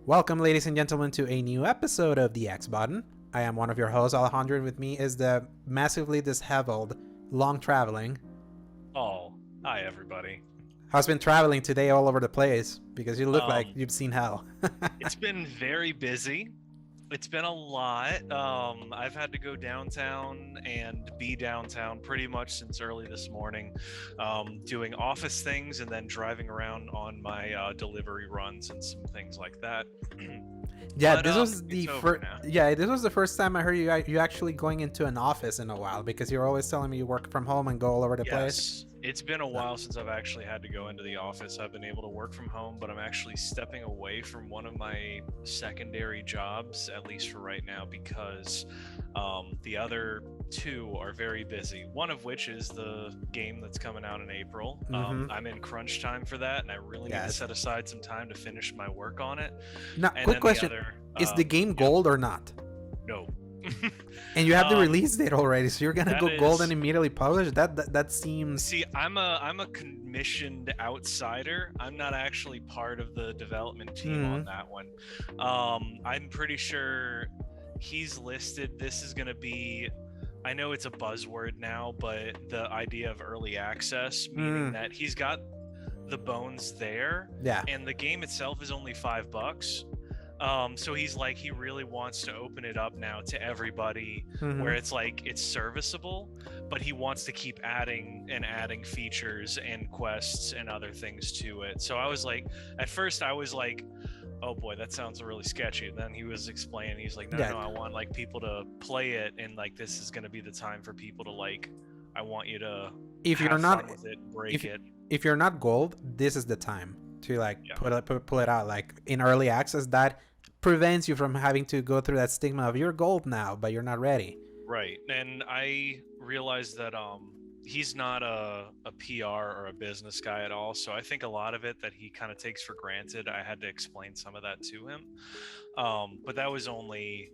Welcome, ladies and gentlemen, to a new episode of The X Button. I am one of your hosts, Alejandro, and with me is the massively disheveled, long traveling. Oh, hi everybody. Has been traveling today all over the place because you look like Um, you've seen hell. it's been very busy. It's been a lot. I've had to go downtown and be downtown pretty much since early this morning, doing office things and then driving around on my delivery runs and some things like that. Yeah, But this was it's the over first. now. Yeah, this was the first time I heard you actually going into an office in a while because you're always telling me you work from home and go all over the place. Yes, it's been a while since I've actually had to go into the office. I've been able to work from home, but I'm actually stepping away from one of my secondary jobs, at least for right now, because the other two are very busy. One of which is the game that's coming out in April. I'm in crunch time for that, and I really need to set aside some time to finish my work on it. Now, And quick then question: the other, is the game yeah, gold or not? no. And you have the Um, release date already, so you're gonna that go gold and is immediately publish? That seems. See, I'm a commissioned outsider. I'm not actually part of the development team on that one. I'm pretty sure he's listed. This is gonna be. I know it's a buzzword now, but the idea of early access, meaning that he's got the bones there, Yeah. and the game itself is only $5. So he's like, he really wants to open it up now to everybody, where it's like it's serviceable, but he wants to keep adding and adding features and quests and other things to it. So I was like, at first I was like, oh boy, that sounds really sketchy. And then he was explaining, he's like, no, I want like people to play it, and like this is gonna be the time for people to like, I want you to If you're have not fun with it, break it. if you're not gold, this is the time to like pull it out. Like in early access, that prevents you from having to go through that stigma of you're gold now, but you're not ready. Right. And I realized that he's not a PR or a business guy at all. So I think a lot of it that he kind of takes for granted, I had to explain some of that to him. But that was only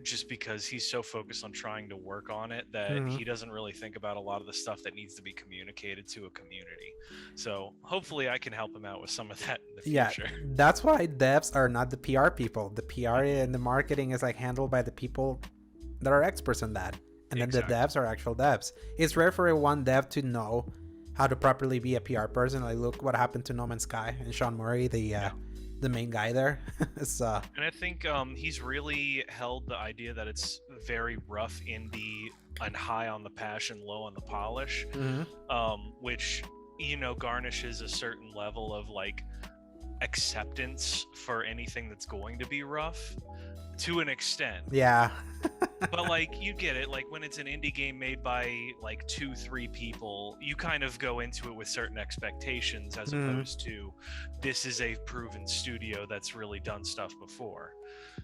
just because he's so focused on trying to work on it that he doesn't really think about a lot of the stuff that needs to be communicated to a community. So hopefully I can help him out with some of that in the future. Yeah, that's why devs are not the PR people. The PR and the marketing is like handled by the people that are experts in that. And then the devs are actual devs. It's rare for a one dev to know how to properly be a PR person. Like look what happened to No Man's Sky and Sean Murray, the main guy there. And I think he's really held the idea that it's very rough indie and high on the passion, low on the polish, which, you know, garnishes a certain level of like acceptance for anything that's going to be rough to an extent. Yeah. But like you get it, like when it's an indie game made by like 2-3 people, you kind of go into it with certain expectations as opposed to this is a proven studio that's really done stuff before.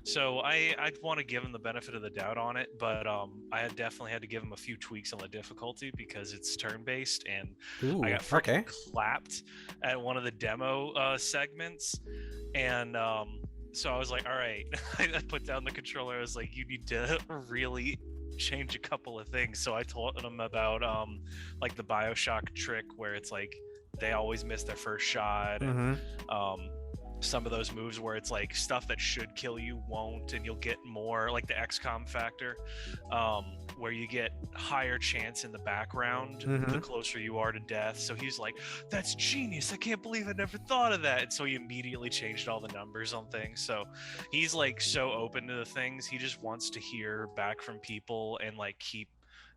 So I want to give him the benefit of the doubt on it, but I had definitely had to give him a few tweaks on the difficulty because it's turn-based, and I got freaking clapped at one of the demo segments, and so I was like, all right. I put down the controller. I was like, you need to really change a couple of things. So I told him about like the BioShock trick where it's like they always miss their first shot, and some of those moves where it's like stuff that should kill you won't, and you'll get more like the XCOM factor, where you get higher chance in the background the closer you are to death. So he's like, that's genius, I can't believe I never thought of that. And so he immediately changed all the numbers on things. So he's like so open to the things. He just wants to hear back from people and like keep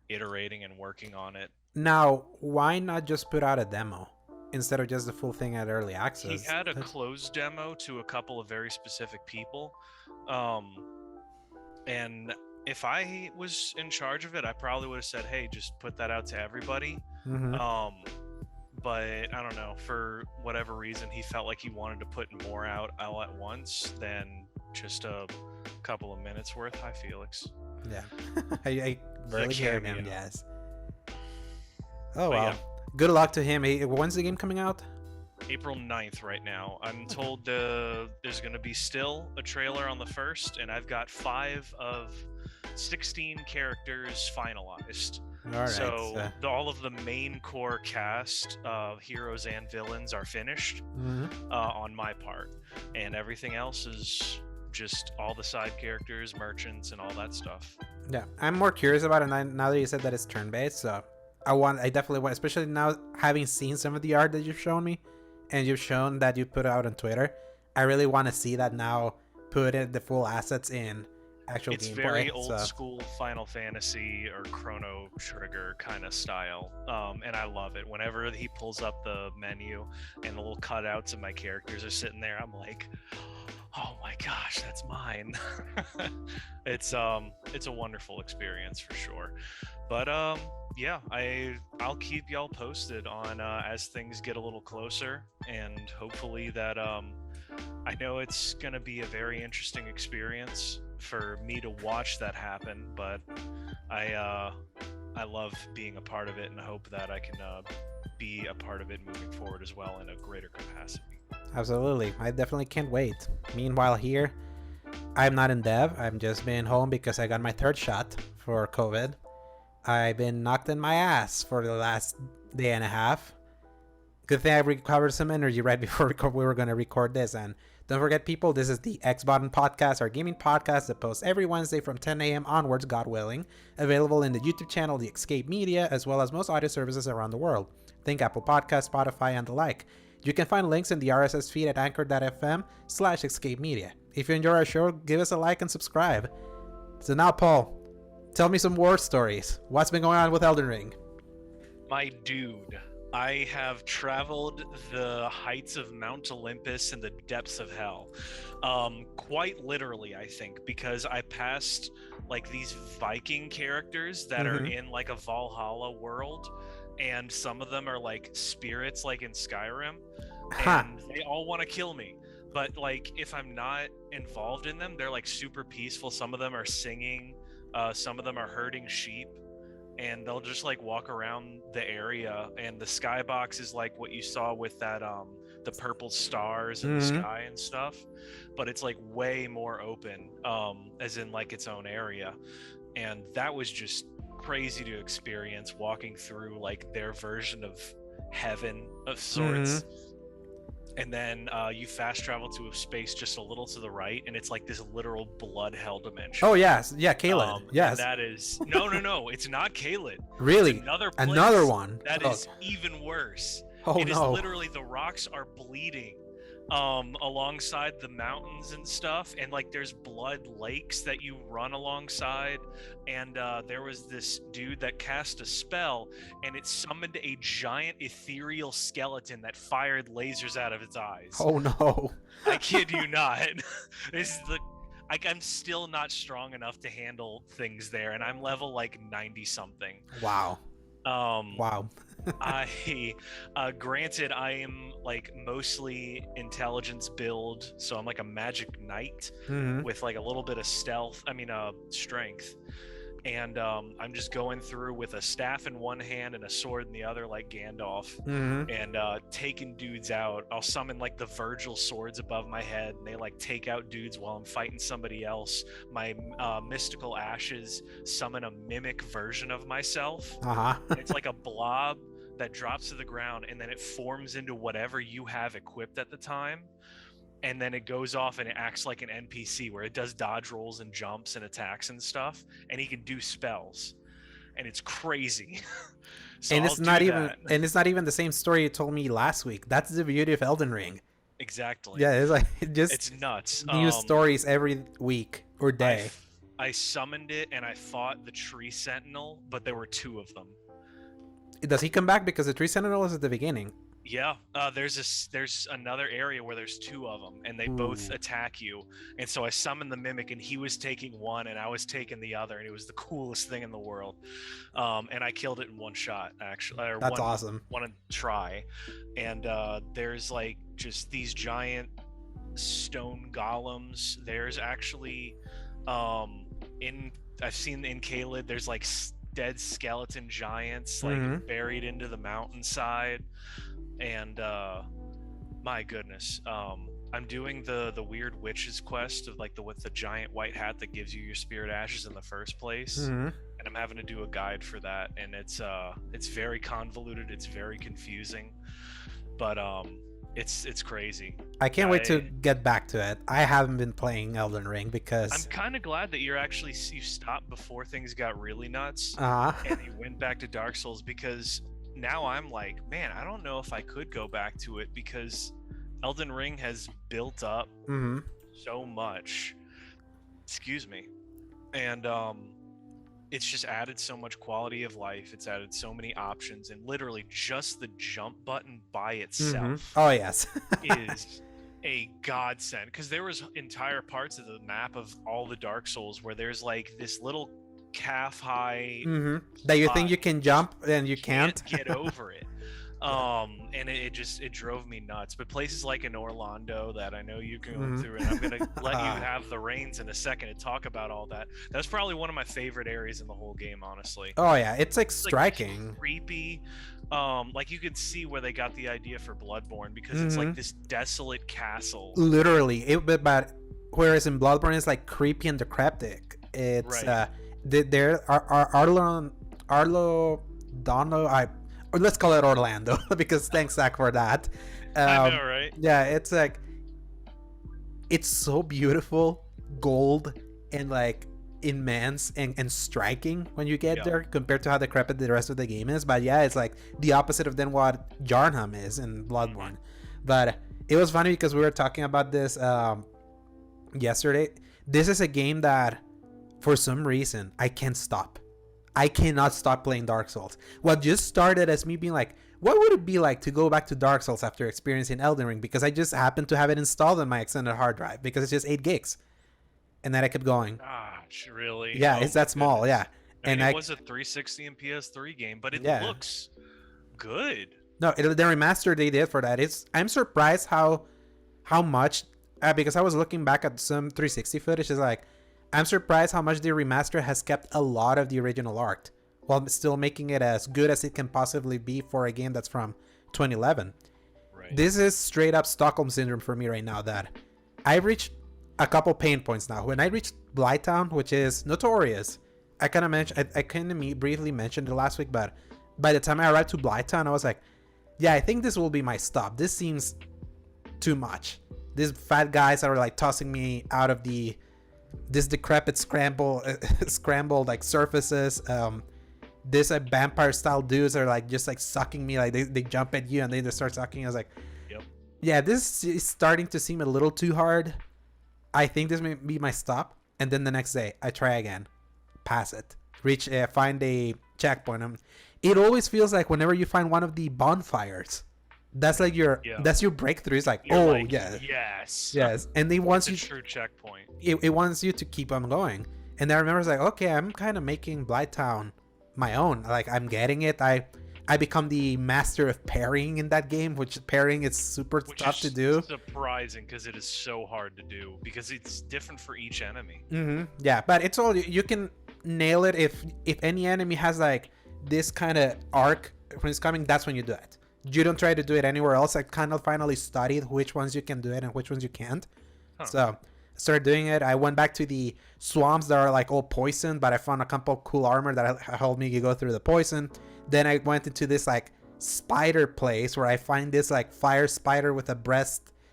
iterating and working on it. Now, why not just put out a demo instead of just the full thing at early access? He had a closed demo to a couple of very specific people, and if I was in charge of it, I probably would have said, hey, just put that out to everybody. But I don't know, for whatever reason, he felt like he wanted to put more out all at once than just a couple of minutes worth. Hi, Felix. Yeah. I barely hear him, yes. Oh, But well. yeah. Good luck to him. When's the game coming out? April 9th right now. I'm told there's going to be still a trailer on the 1st, and I've got 5 of 16 characters finalized. All right. So all of the main core cast of heroes and villains are finished on my part, and everything else is just all the side characters, merchants, and all that stuff. Yeah, I'm more curious about it now that you said that it's turn-based. So I definitely want, especially now having seen some of the art that you've shown me, and you've shown that you put out on Twitter. I really want to see that now. Put in the full assets in actual gameplay. It's very old school Final Fantasy or Chrono Trigger kind of style, and I love it. Whenever he pulls up the menu and the little cutouts of my characters are sitting there, I'm like, oh my gosh, that's mine. It's a wonderful experience for sure. But yeah, I'll keep y'all posted on as things get a little closer, and hopefully that I know it's gonna be a very interesting experience for me to watch that happen, but I love being a part of it, and I hope that I can be a part of it moving forward as well in a greater capacity. Absolutely, I definitely can't wait. Meanwhile, here, I'm not in dev. I've just been home because I got my third shot for COVID. I've been knocked in my ass for the last day and a half. Good thing I recovered some energy right before we were going to record this. And don't forget, people, this is the X Button Podcast, our gaming podcast that posts every Wednesday from 10 a.m. onwards, God willing. Available in the YouTube channel, The Escape Media, as well as most audio services around the world. Think Apple Podcasts, Spotify, and the like. You can find links in the RSS feed at anchor.fm/Escape Media. If you enjoy our show, give us a like and subscribe. So now, Paul, tell me some war stories. What's been going on with Elden Ring? My dude, I have traveled the heights of Mount Olympus and the depths of hell. Quite literally, I think, because I passed like these Viking characters that are in like a Valhalla world, and some of them are like spirits like in Skyrim, and they all want to kill me. But like if I'm not involved in them, they're like super peaceful. Some of them are singing, some of them are herding sheep, and they'll just like walk around the area, and the skybox is like what you saw with that the purple stars in the sky and stuff, but it's like way more open, as in like its own area. And that was just crazy to experience, walking through like their version of heaven of sorts. And then you fast travel to a space just a little to the right, and it's like this literal blood hell dimension. Oh yes, yeah, Caelid. Yes, that is no, it's not Caelid. Really, it's another one that is even worse. Oh it is no! Literally, the rocks are bleeding alongside the mountains and stuff, and like there's blood lakes that you run alongside, and there was this dude that cast a spell, and it summoned a giant ethereal skeleton that fired lasers out of its eyes. Oh no! I kid you not. This is I'm still not strong enough to handle things there, and I'm level like 90 something. Wow. Wow. Granted, I am like mostly intelligence build, so I'm like a magic knight with like a little bit of strength, and I'm just going through with a staff in one hand and a sword in the other, like Gandalf, and taking dudes out. I'll summon like the Virgil swords above my head, and they like take out dudes while I'm fighting somebody else. My mystical ashes summon a mimic version of myself. It's like a blob that drops to the ground, and then it forms into whatever you have equipped at the time, and then it goes off and it acts like an NPC where it does dodge rolls and jumps and attacks and stuff, and he can do spells, and it's crazy. So and it's not even the same story you told me last week. That's the beauty of Elden Ring. Exactly. Yeah, it's like it's nuts. New stories every week or day. I summoned it and I fought the Tree Sentinel, but there were two of them. Does he come back? Because the Tree Sentinel is at the beginning. Yeah, there's another area where there's two of them, and they both attack you. And so I summoned the Mimic, and he was taking one, and I was taking the other, and it was the coolest thing in the world. And I killed it in one shot, actually. That's awesome. One try. And there's like just these giant stone golems. There's actually I've seen in Caelid, there's like dead skeleton giants like buried into the mountainside. And my goodness, I'm doing the weird witches quest of like with the giant white hat that gives you your spirit ashes in the first place, and and I'm having to do a guide for that, and it's very convoluted, it's very confusing, but it's crazy. I can't wait to get back to it. I haven't been playing Elden Ring because I'm kind of glad that you stopped before things got really nuts, uh and you went back to Dark Souls, because now I'm like, man, I don't know if I could go back to it, because Elden Ring has built up mm-hmm. so much. Excuse me. And it's just added so much quality of life. It's added so many options, and literally just the jump button by itself Oh yes. is a godsend, because there was entire parts of the map of all the Dark Souls where there's like this little calf high that you think you can jump and you can't can't. get over it. And it drove me nuts. But places like in Orlando that I know you can go through, and I'm gonna let you have the reins in a second to talk about all that. That's probably one of my favorite areas in the whole game, honestly. Oh yeah, it's like It's striking. like creepy. Like you could see where they got the idea for Bloodborne, because it's like this desolate castle. Literally, but whereas in Bloodborne it's like creepy and decrepit. It's Right. there are Arlo Dono. Or let's call it Orlando because thanks Zach for that. I know, right? Yeah, it's like it's so beautiful, gold, and like immense and striking when you get there compared to how decrepit the rest of the game is. But yeah, it's like the opposite of then what Jarnheim is in Bloodborne. But it was funny because we were talking about this yesterday. This is a game that for some reason I can't stop. I cannot stop playing Dark Souls. What just started as me being like, what would it be like to go back to Dark Souls after experiencing Elden Ring? Because I just happened to have it installed on my extended hard drive because it's just 8 gigs. And then I kept going. Gosh, really? Yeah, it's that small, goodness. yeah. I mean, And it was a 360 and PS3 game, but it Yeah. looks good. No, the remaster they did for that is I'm surprised how much because I was looking back at some 360 footage. Is like I'm surprised how much the remaster has kept a lot of the original art while still making it as good as it can possibly be for a game that's from 2011. Right. This is straight up Stockholm syndrome for me right now. That I've reached a couple pain points now. When I reached Blighttown, which is notorious, I kind of mentioned, I kind of briefly mentioned it last week, but by the time I arrived to Blighttown, I was like, yeah, I think this will be my stop. This seems too much. These fat guys are like tossing me out of this decrepit scrambled like surfaces. This vampire style dudes are like just like sucking me, like they jump at you and they just start sucking. I was like, Yep. yeah, this is starting to seem a little too hard. I think this may be my stop. And then the next day I try again, pass it, reach, find a checkpoint. It always feels like whenever you find one of the bonfires, that's like your breakthrough. It's like, You're oh like, yeah, yes, and they wants you true checkpoint. it wants you to keep on going. And I remember it's like, okay, I'm kind of making Blighttown my own. Like I'm getting it. I become the master of parrying in that game, which parrying is super tough to do. Surprising because it is so hard to do because it's different for each enemy. Yeah, but it's all you can nail it if any enemy has like this kind of arc when it's coming. That's when you do it. You don't try to do it anywhere else. I kind of finally studied which ones you can do it and which ones you can't. So I started doing it. I went back to the swamps that are like all poisoned, but I found a couple cool armor that helped me go through the poison. Then I went into this like spider place where I find this like fire spider with a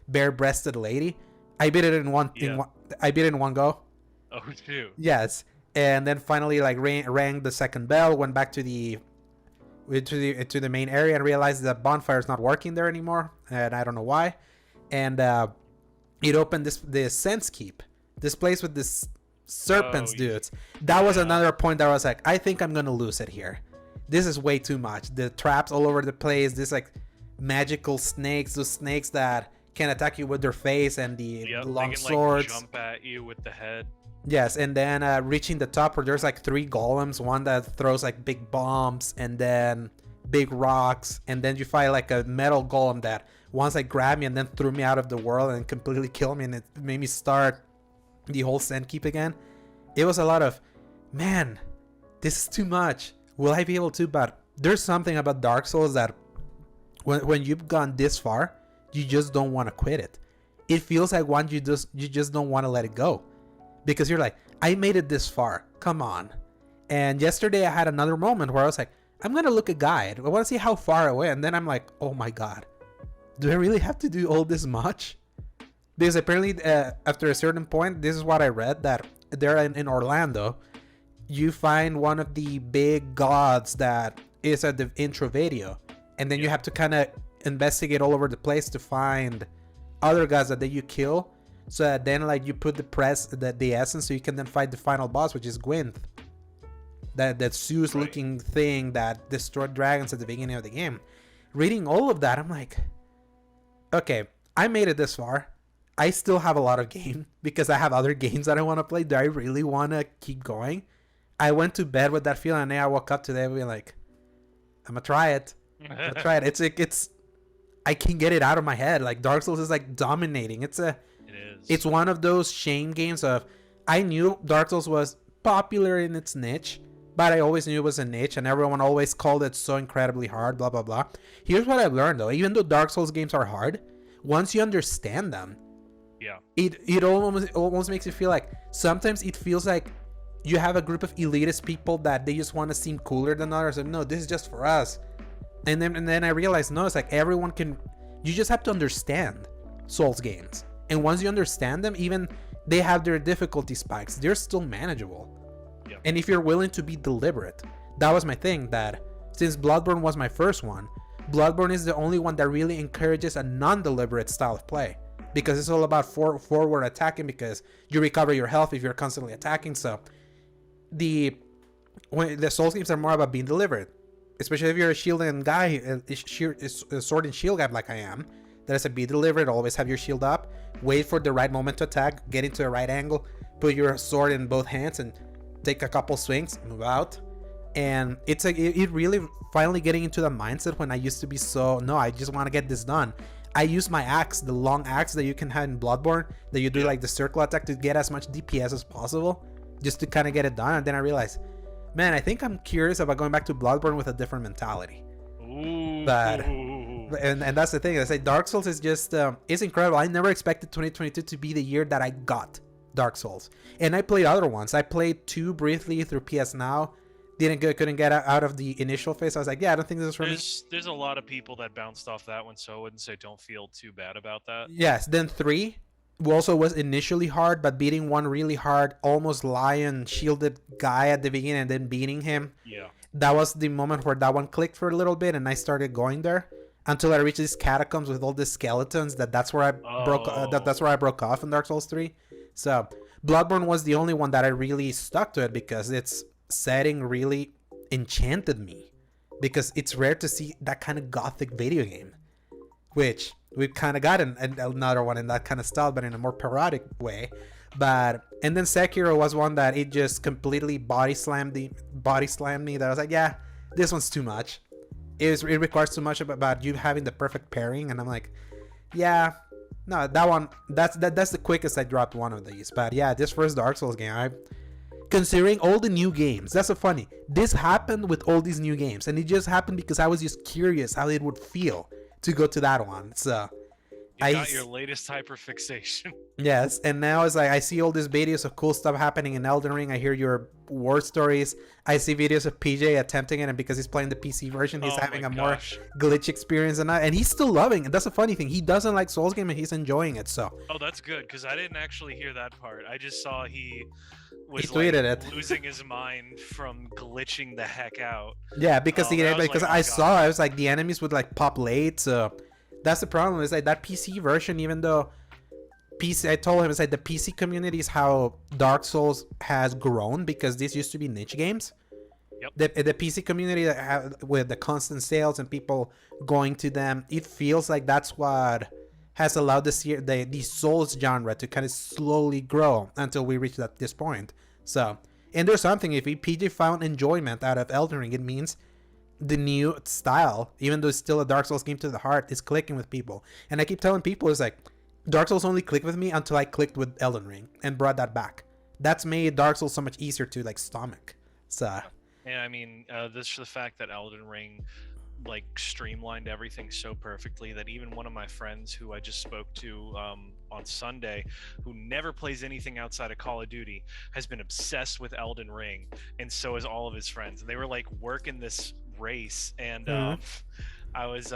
bare-breasted lady. I beat it in one go. Oh shoot. Yes. And then finally like rang the second bell, went back to the main area and realized the bonfire is not working there anymore, and I don't know why. And it opened this sense keep, this place with this serpents dudes. That was another point that I was like, I think I'm gonna lose it here. This is way too much. The traps all over the place. This like magical snakes, those snakes that can attack you with their face, and the long swords. Like, jump at you with the head. Yes, and then reaching the top where there's like 3 golems, one that throws like big bombs and then big rocks, and then you fight like a metal golem that once like grabbed me and then threw me out of the world and completely killed me, and it made me start the whole sand keep again. It was a lot of, man, this is too much. Will I be able to? But there's something about Dark Souls that when you've gone this far, you just don't want to quit it. It feels like once you just don't want to let it go. Because you're like, I made it this far. Come on. And yesterday I had another moment where I was like, I'm gonna look a guide. I want to see how far away, and then I'm like, oh my god, do I really have to do all this much? Because apparently, after a certain point, this is what I read, that there in Orlando, you find one of the big gods that is at the intro video, and then you have to kind of investigate all over the place to find other gods that you kill, so that then like you put the essence, so you can then fight the final boss, which is Gwynth, that Zeus looking thing that destroyed dragons at the beginning of the game. Reading all of that, I'm like, okay, I made it this far. I still have a lot of game because I have other games that I want to play. Do I really want to keep going? I went to bed with that feeling, and then I woke up today and be like, I'm gonna try it. It's I can get it out of my head. Like Dark Souls is like dominating. It's one of those shame games of, I knew Dark Souls was popular in its niche, but I always knew it was a niche, and everyone always called it so incredibly hard, blah blah blah. Here's what I've learned though: even though Dark Souls games are hard, once you understand them, it almost makes you feel like, sometimes it feels like you have a group of elitist people that they just want to seem cooler than others, and no, this is just for us. And then I realized, no, it's like everyone can. You just have to understand Souls games, and once you understand them, even they have their difficulty spikes, they're still manageable. And if you're willing to be deliberate, that was my thing. That since Bloodborne was my first one, Bloodborne is the only one that really encourages a non-deliberate style of play, because it's all about forward attacking, because you recover your health if you're constantly attacking. So the Souls games are more about being deliberate, especially if you're a shielding guy, a sword and shield guy like I am. That is, be deliberate, always have your shield up, wait for the right moment to attack, get into the right angle, put your sword in both hands and take a couple swings, move out. And it's like it really finally getting into the mindset when I used to be so, no, I just want to get this done. I use my axe, the long axe that you can have in Bloodborne, that you do like the circle attack to get as much DPS as possible, just to kind of get it done. And then I realized, man, I think I'm curious about going back to Bloodborne with a different mentality. Ooh. But and that's the thing. I say Dark Souls is just it's incredible. I never expected 2022 to be the year that I got Dark Souls. And I played other ones. I played 2 briefly through PS Now. Couldn't get out of the initial phase. I was like, yeah, I don't think this is for me. There's a lot of people that bounced off that one, so I wouldn't say don't feel too bad about that. Yes, then 3 also was initially hard, but beating 1 really hard, almost lion shielded guy at the beginning, and then beating him. Yeah. That was the moment where that one clicked for a little bit, and I started going there until I reached these catacombs with all the skeletons. That's where I broke off in Dark Souls 3. So Bloodborne was the only one that I really stuck to it, because its setting really enchanted me, because it's rare to see that kind of gothic video game, which we've kind of gotten another one in that kind of style, but in a more parodic way. And then Sekiro was one that it just completely body slammed me, that I was like, yeah, this one's too much. It requires too much about you having the perfect pairing, and I'm like, yeah, no, that one, that's the quickest I dropped one of these. But yeah, this first Dark Souls game, considering all the new games, that's so funny. This happened with all these new games, and it just happened because I was just curious how it would feel to go to that one. So you got your latest hyperfixation. Yes, and now it's like I see all these videos of cool stuff happening in Elden Ring. I hear your war stories. I see videos of PJ attempting it, and because he's playing the PC version, he's having a more glitch experience, and he's still loving it. That's a funny thing. He doesn't like Souls game, and he's enjoying it. So. Oh, that's good, because I didn't actually hear that part. I just saw he was tweeted it, losing his mind from glitching the heck out. Yeah, because I saw I was like the enemies would like pop late. So that's the problem. Is like that PC version, even though. I told him, it's like the PC community is how Dark Souls has grown, because this used to be niche games. Yep. The PC community with the constant sales and people going to them, it feels like that's what has allowed the Souls genre to kind of slowly grow until we reach this point. So, and there's something, if PJ found enjoyment out of Elden Ring, it means the new style, even though it's still a Dark Souls game to the heart, is clicking with people. And I keep telling people, it's like, Dark Souls only clicked with me until I clicked with Elden Ring and brought that back. That's made Dark Souls so much easier to like stomach. So. And I mean, this the fact that Elden Ring like streamlined everything so perfectly that even one of my friends who I just spoke to on Sunday, who never plays anything outside of Call of Duty, has been obsessed with Elden Ring, and so is all of his friends. And they were like working this race, and I was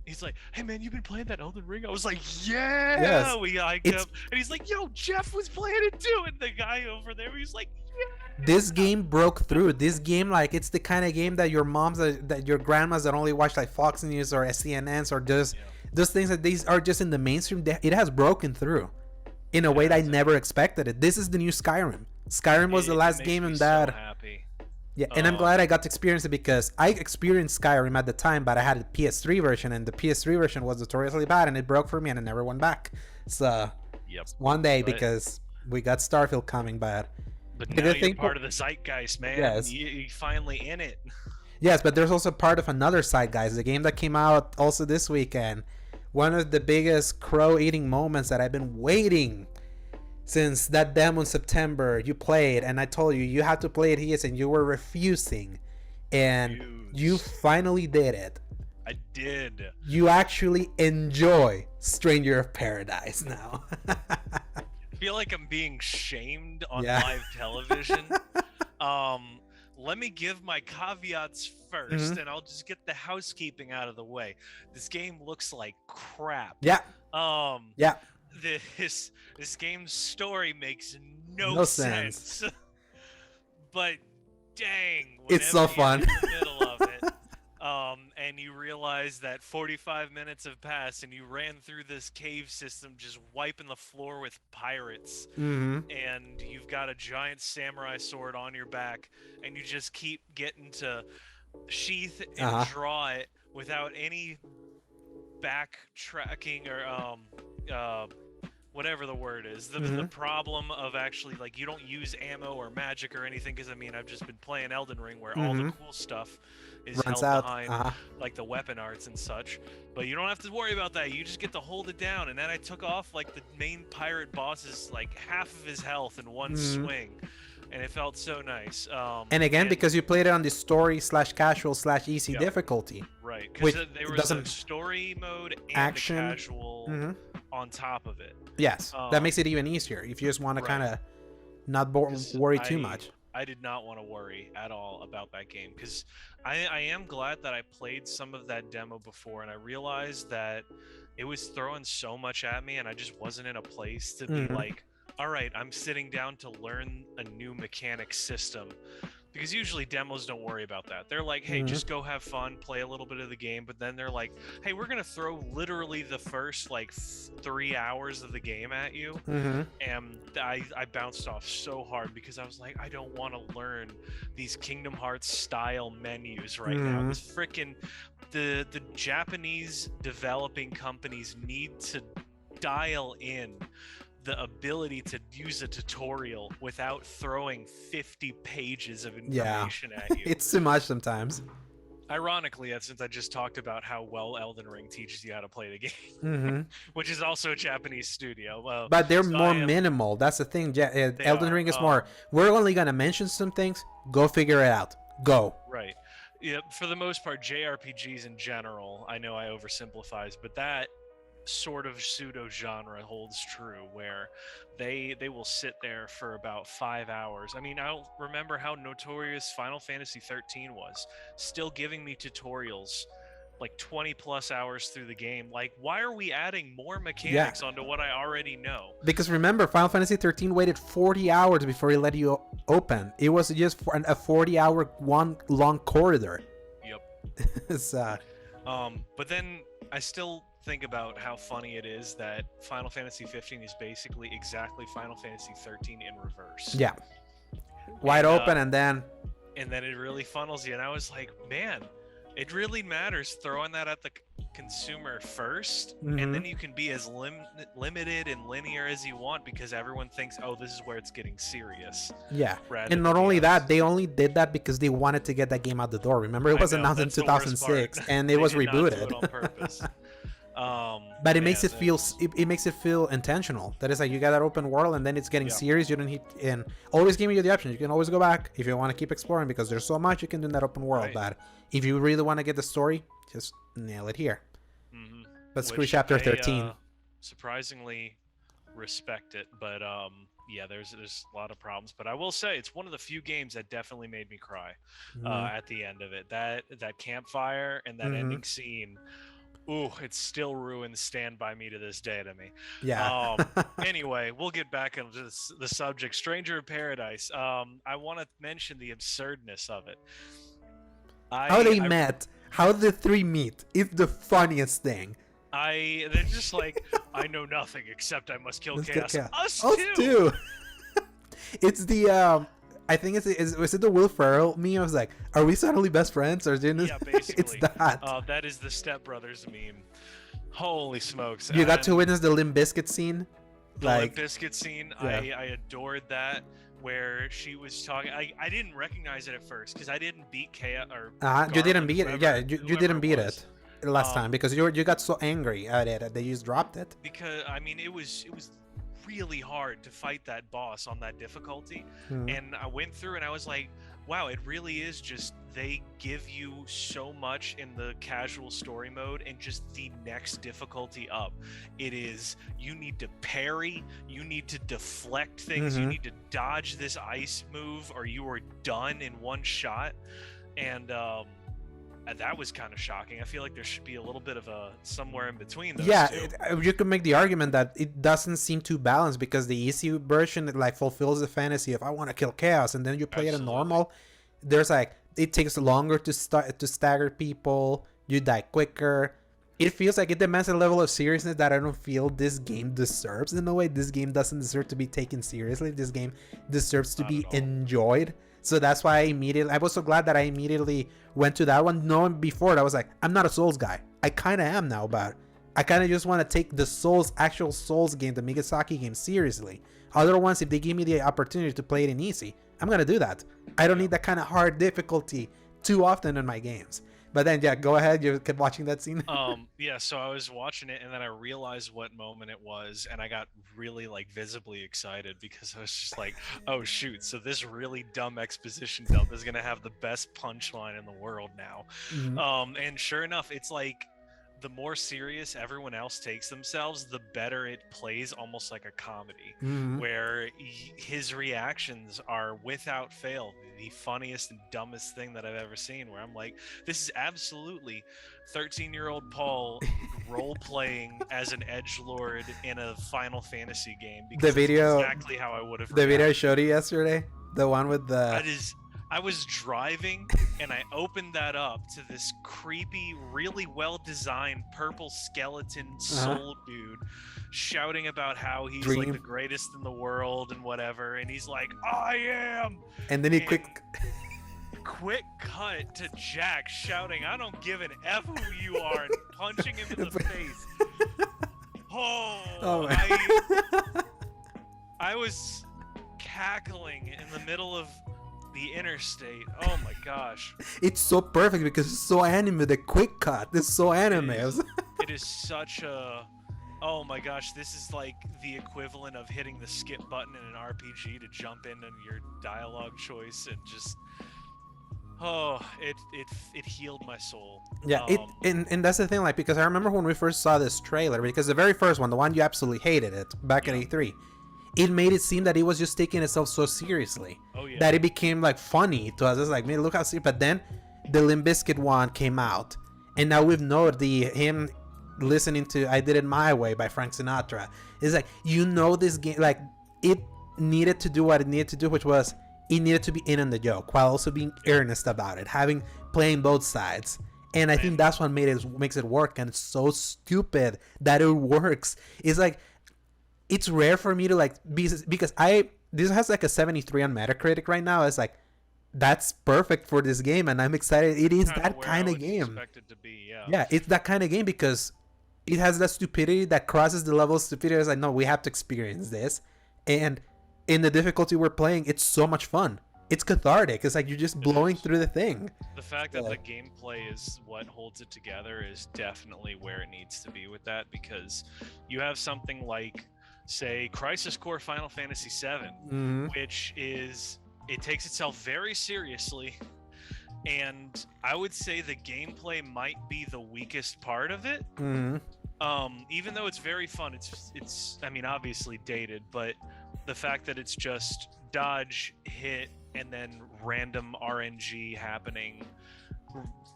he's like, hey man, you've been playing that Elden Ring? I was like, yeah. Yes. We hiked up, and he's like, yo, Jeff was playing it too. And the guy over there, he's like, yeah. This game broke through. This game, like, it's the kind of game that your moms, that your grandmas that only watch like Fox News or SCNNs or just those things that these are just in the mainstream. It has broken through in a way that I never expected it. This is the new Skyrim. Skyrim was the last game in that. So happy. Yeah, and I'm glad I got to experience it because I experienced Skyrim at the time, but I had a PS3 version, and the PS3 version was notoriously bad, and it broke for me, and I never went back. So one day, because we got Starfield coming, but now you're part of the zeitgeist, man. Yes. You're finally in it. Yes, but there's also part of another side, guys. The game that came out also this weekend. One of the biggest crow-eating moments that I've been waiting since that demo in September. You played, and I told you had to play it, and you were refusing. And you finally did it. I did. You actually enjoy Stranger of Paradise now. I feel like I'm being shamed on live television. Let me give my caveats first, and I'll just get the housekeeping out of the way. This game looks like crap. Yeah. This game's story makes no sense. But dang, it's so fun. In the middle of it, and you realize that 45 minutes have passed, and you ran through this cave system just wiping the floor with pirates, and you've got a giant samurai sword on your back, and you just keep getting to sheath and draw it without any backtracking or whatever the word is. The problem of actually, like, you don't use ammo or magic or anything, because I mean, I've just been playing Elden Ring where all the cool stuff is held behind like the weapon arts and such, but you don't have to worry about that. You just get to hold it down. And then I took off like the main pirate boss's like half of his health in one swing, and it felt so nice. And again, because you played it on the story / casual / easy difficulty, right? Because there was a story mode and action, the casual on top of it. Yes, that makes it even easier if you just want to kind of not worry too much. I did not want to worry at all about that game, because I am glad that I played some of that demo before, and I realized that it was throwing so much at me, and I just wasn't in a place to be like, all right, I'm sitting down to learn a new mechanic system. Because usually demos don't worry about that. They're like, hey, just go have fun, play a little bit of the game. But then they're like, hey, we're going to throw literally the first like 3 hours of the game at you. And I bounced off so hard because I was like, I don't want to learn these Kingdom Hearts style menus right now. This freaking the Japanese developing companies need to dial in the ability to use a tutorial without throwing 50 pages of information at you. It's too much sometimes. Ironically, since I just talked about how well Elden Ring teaches you how to play the game, which is also a Japanese studio. But they're more minimal. That's the thing. Elden Ring is more, we're only going to mention some things. Go figure it out. Go. Right. Yeah, for the most part, JRPGs in general, I know I oversimplifies, but that sort of pseudo genre holds true, where they will sit there for about 5 hours. I mean, I'll remember how notorious Final Fantasy 13 was, still giving me tutorials like 20 plus hours through the game. Like, why are we adding more mechanics onto what I already know? Because remember, Final Fantasy 13 waited 40 hours before it let you open. It was just for a 40-hour one long corridor. Yep. But then I still think about how funny it is that Final Fantasy 15 is basically exactly Final Fantasy 13 in reverse. Yeah. Wide open, and then it really funnels you. And I was like, man, it really matters throwing that at the consumer first, and then you can be as limited and linear as you want, because everyone thinks, oh, this is where it's getting serious. Yeah. And not only that, they only did that because they wanted to get that game out the door. Remember, it was announced in 2006, and it was rebooted. Not do it on purpose. But it makes Man, it feel it makes it feel intentional. That is like you got that open world, and then it's getting Yeah. serious. You don't need and always giving you the option. You can always go back if you want to keep exploring because there's so much you can do in that open world. Right. That if you really want to get the story, just nail it here. Mhm. But screw Which chapter I, 13. surprisingly respect it, but yeah, there's a lot of problems. But I will say it's one of the few games that definitely made me cry at the end of it. That campfire and that ending scene. Ooh, it still ruins Stand By Me to this day to me. Yeah. Anyway, we'll get back into the subject. Stranger in Paradise. I want to mention the absurdness of it. How they met, how the three meet, it's the funniest thing. They're just like, I know nothing except I must kill chaos. Us Us too. too. It's the I think was it the Will Ferrell meme? I was like, are we suddenly best friends or didn't? Yeah, basically. It's that. That is the Step Brothers meme. Holy smokes! You got to witness the Limp Bizkit scene. The Limp Bizkit scene. Yeah. I adored that. Where she was talking, I didn't recognize it at first because I didn't beat Chaos or. You didn't beat it. Yeah, you didn't beat it last time because you got so angry at it that you just dropped it. Because I mean, it was really hard to fight that boss on that difficulty, and I went through and I was like, wow, it really is just they give you so much in the casual story mode and just the next difficulty up. It is you need to parry, you need to deflect things, you need to dodge this ice move or you are done in one shot. And that was kind of shocking. I feel like there should be a little bit of a somewhere in between those two. You could make the argument that it doesn't seem too balanced because the easy version like fulfills the fantasy of I want to kill chaos, and then you play it in normal. There's like it takes longer to stagger people. You die quicker. It feels like it demands a level of seriousness that I don't feel this game deserves. In a way, this game doesn't deserve to be taken seriously. This game deserves to be enjoyed. So that's why I was so glad that I immediately went to that one, knowing before it, I was like, I'm not a Souls guy. I kind of am now, but I kind of just want to take the actual Souls game, the Miyazaki game, seriously. Other ones, if they give me the opportunity to play it in easy, I'm going to do that. I don't need that kind of hard difficulty too often in my games. But then, yeah, go ahead. You kept watching that scene. Yeah. So I was watching it, and then I realized what moment it was, and I got really like visibly excited because I was just like, "Oh shoot!" So this really dumb exposition dump is gonna have the best punchline in the world now. And sure enough, it's like the more serious everyone else takes themselves, the better it plays, almost like a comedy, where his reactions are without fail the funniest and dumbest thing that I've ever seen, where I'm like, this is absolutely 13-year-old Paul role-playing as an edgelord in a Final Fantasy game, because that's exactly how I would have reacted. The video I showed you yesterday, the one with the... I was driving and I opened that up to this creepy, really well-designed purple skeleton soul dude shouting about how he's like the greatest in the world and whatever, and he's like, I am! And then he quick cut to Jack shouting, I don't give an F who you are, and punching him in the face. I was cackling in the middle of the interstate. Oh my gosh. It's so perfect because it's so anime. The quick cut is so anime. It is such a... Oh my gosh, this is like the equivalent of hitting the skip button in an RPG to jump in on your dialogue choice, and just... Oh, it healed my soul. Yeah, and that's the thing, like, because I remember when we first saw this trailer, because the very first one, the one you absolutely hated it, back at E3, it made it seem that it was just taking itself so seriously. Oh, yeah. That it became, like, funny to us. It's like, man, look how serious. But then the Limp Bizkit one came out, and now we've known him listening to I Did It My Way by Frank Sinatra. It's like, this game, like, it needed to do what it needed to do, which was it needed to be in on the joke while also being earnest about it, playing both sides. And I think that's what makes it work, and it's so stupid that it works. It's like, it's rare for me to like because this has like a 73 on Metacritic right now. It's like, that's perfect for this game, and I'm excited. It is that kind of game. It to be, yeah, it's that kind of game because it has that stupidity that crosses the level of stupidity. It's like, no, we have to experience this, and in the difficulty we're playing, it's so much fun. it's cathartic. It's like you're just blowing through the thing. The fact that the gameplay is what holds it together is definitely where it needs to be with that, because you have something like, say, Crisis Core Final Fantasy VII, which is, it takes itself very seriously, and I would say the gameplay might be the weakest part of it. Even though it's very fun, it's I mean, obviously dated, but the fact that it's just dodge, hit, and then random RNG happening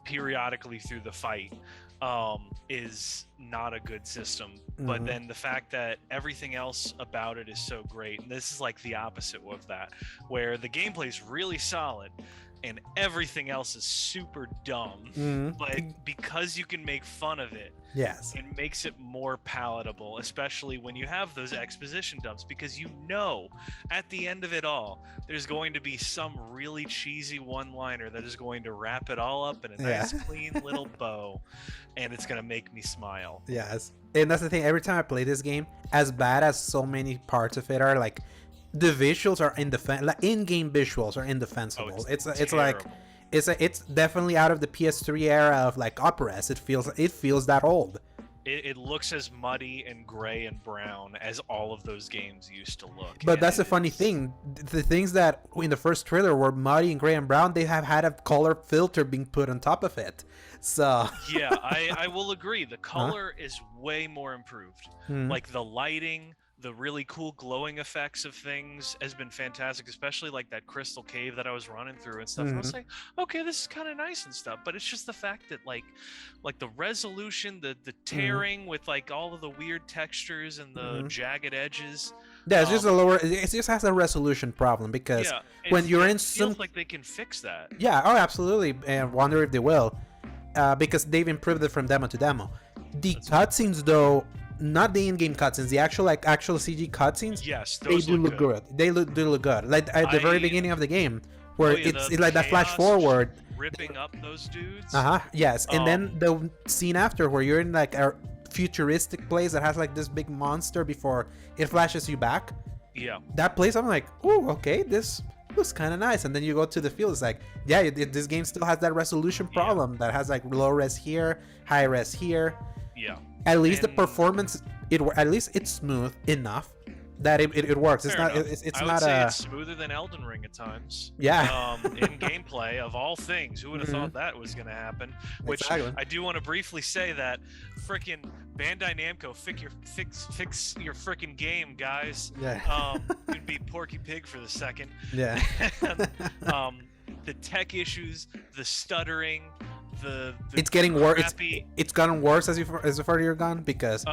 periodically through the fight is not a good system. But then the fact that everything else about it is so great, and this is like the opposite of that, where the gameplay is really solid and everything else is super dumb, but because you can make fun of it, it makes it more palatable, especially when you have those exposition dumps, because you know at the end of it all there's going to be some really cheesy one-liner that is going to wrap it all up in a nice clean little bow, and it's going to make me smile. And that's the thing, every time I play this game, as bad as so many parts of it are, like, the visuals are like in-game visuals are indefensible. It's like it's definitely out of the PS3 era of like operas. It feels that old. It looks as muddy and gray and brown as all of those games used to look. But that's the funny thing. The things that in the first trailer were muddy and gray and brown, they have had a color filter being put on top of it. So yeah, I will agree. The color is way more improved. Like the lighting, the really cool glowing effects of things has been fantastic, especially like that crystal cave that I was running through and stuff. And I was like, okay, this is kind of nice and stuff, but it's just the fact that like the resolution, the tearing with like all of the weird textures and the jagged edges. Yeah, it's just a lower. It just has a resolution problem, because when you're in some, feels like they can fix that. Yeah, oh, absolutely, and wonder if they will, because they've improved it from demo to demo. The cutscenes, though. Not the in-game cutscenes, the actual CG cutscenes. Yes, they do look good. They do look good. Like at the very beginning of the game, where it's like that flash forward, ripping up those dudes. Yes, and then the scene after where you're in like a futuristic place that has like this big monster before it flashes you back. Yeah. That place, I'm like, oh, okay, this looks kind of nice. And then you go to the field, it's like, yeah, this game still has that resolution problem that has like low res here, high res here. Yeah. At least the performance, at least it's smooth enough that it works. It's not. It's not it's smoother than Elden Ring at times. Yeah. In gameplay, of all things, who would have thought that was going to happen? Which I do want to briefly say that frickin' Bandai Namco, fix your frickin' game, guys. Yeah. You'd be Porky Pig for the second. Yeah. And, the tech issues, the stuttering. It's getting worse. It's gotten worse as the further you're gone, because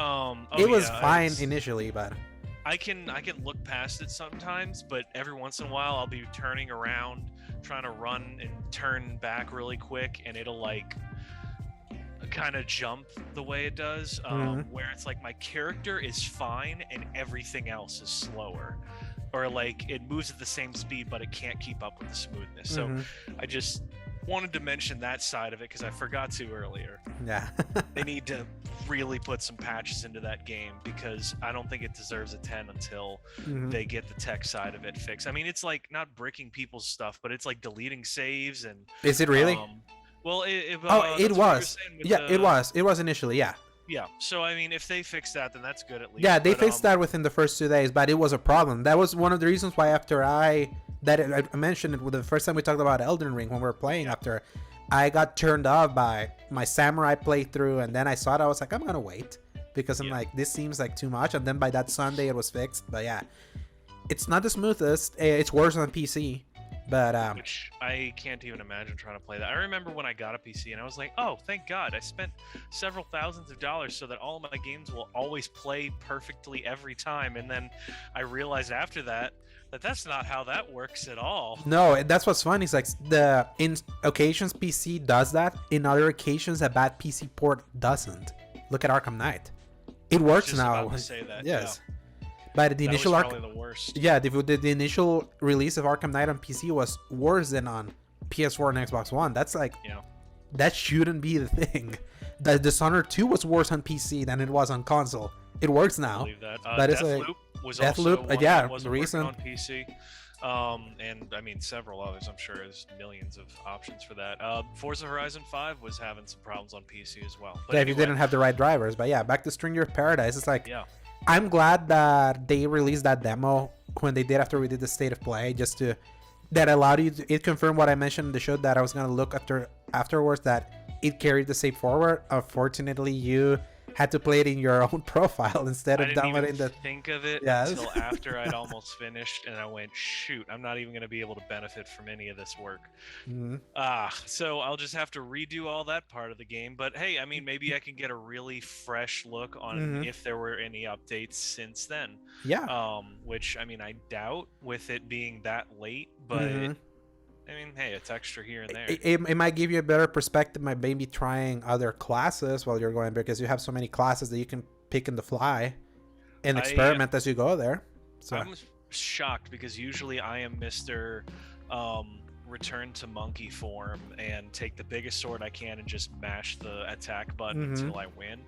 it was fine initially, but I can look past it sometimes, but every once in a while I'll be turning around, trying to run and turn back really quick, and it'll like kind of jump the way it does, where it's like my character is fine and everything else is slower, or like it moves at the same speed but it can't keep up with the smoothness. So I just wanted to mention that side of it because I forgot to earlier. Yeah. They need to really put some patches into that game, because I don't think it deserves a 10 until they get the tech side of it fixed. I mean, it's like not bricking people's stuff, but it's like deleting saves and. Is it really? Well, it was. Yeah, it was. It was initially. Yeah. Yeah. So I mean, if they fix that, then that's good at least. Yeah, they fixed that within the first 2 days, but it was a problem. That was one of the reasons why after I mentioned it the first time we talked about Elden Ring when we were playing. After I got turned off by my samurai playthrough, and then I saw it, I was like, I'm gonna wait, because I'm like, this seems like too much. And then by that Sunday it was fixed. But yeah, it's not the smoothest. It's worse on PC. But which I can't even imagine trying to play that. I remember when I got a PC and I was like, oh, thank God, I spent several thousands of dollars so that all of my games will always play perfectly every time. And then I realized after that that's not how that works at all. No, that's what's funny. It's like in occasions PC does that. In other occasions, a bad PC port doesn't. Look at Arkham Knight. It works now. About to say that, yes. Yeah. But the initial probably the worst. Yeah, the initial release of Arkham Knight on PC was worse than on PS4 and Xbox One. That's like, that shouldn't be the thing. The Dishonored 2 was worse on PC than it was on console. It works now. I believe that. But it's like was Deathloop, also one that wasn't recent on PC. And I mean several others. I'm sure there's millions of options for that. Forza Horizon 5 was having some problems on PC as well. But Yeah, if you anyway, didn't have the right drivers. But yeah, back to Stranger of Paradise. It's like, yeah, I'm glad that they released that demo when they did after we did the state of play, just to that allowed you to, it confirmed what I mentioned in the show that I was gonna look afterwards, that it carried the save forward. Unfortunately, you had to play it in your own profile instead I of didn't downloading even the. think of it Yes. until after I'd almost finished, and I went, shoot, I'm not even going to be able to benefit from any of this work. Mhm. So I'll just have to redo all that part of the game. But hey, I mean, maybe I can get a really fresh look on Mhm. if there were any updates since then. Yeah. Which I mean, I doubt with it being that late, but Mhm. I mean, hey, it's extra here and there. It might give you a better perspective by maybe trying other classes while you're going, because you have so many classes that you can pick in the fly and experiment as you go there. So I'm shocked because usually I am Mr. Return to monkey form and take the biggest sword I can and just mash the attack button until I win.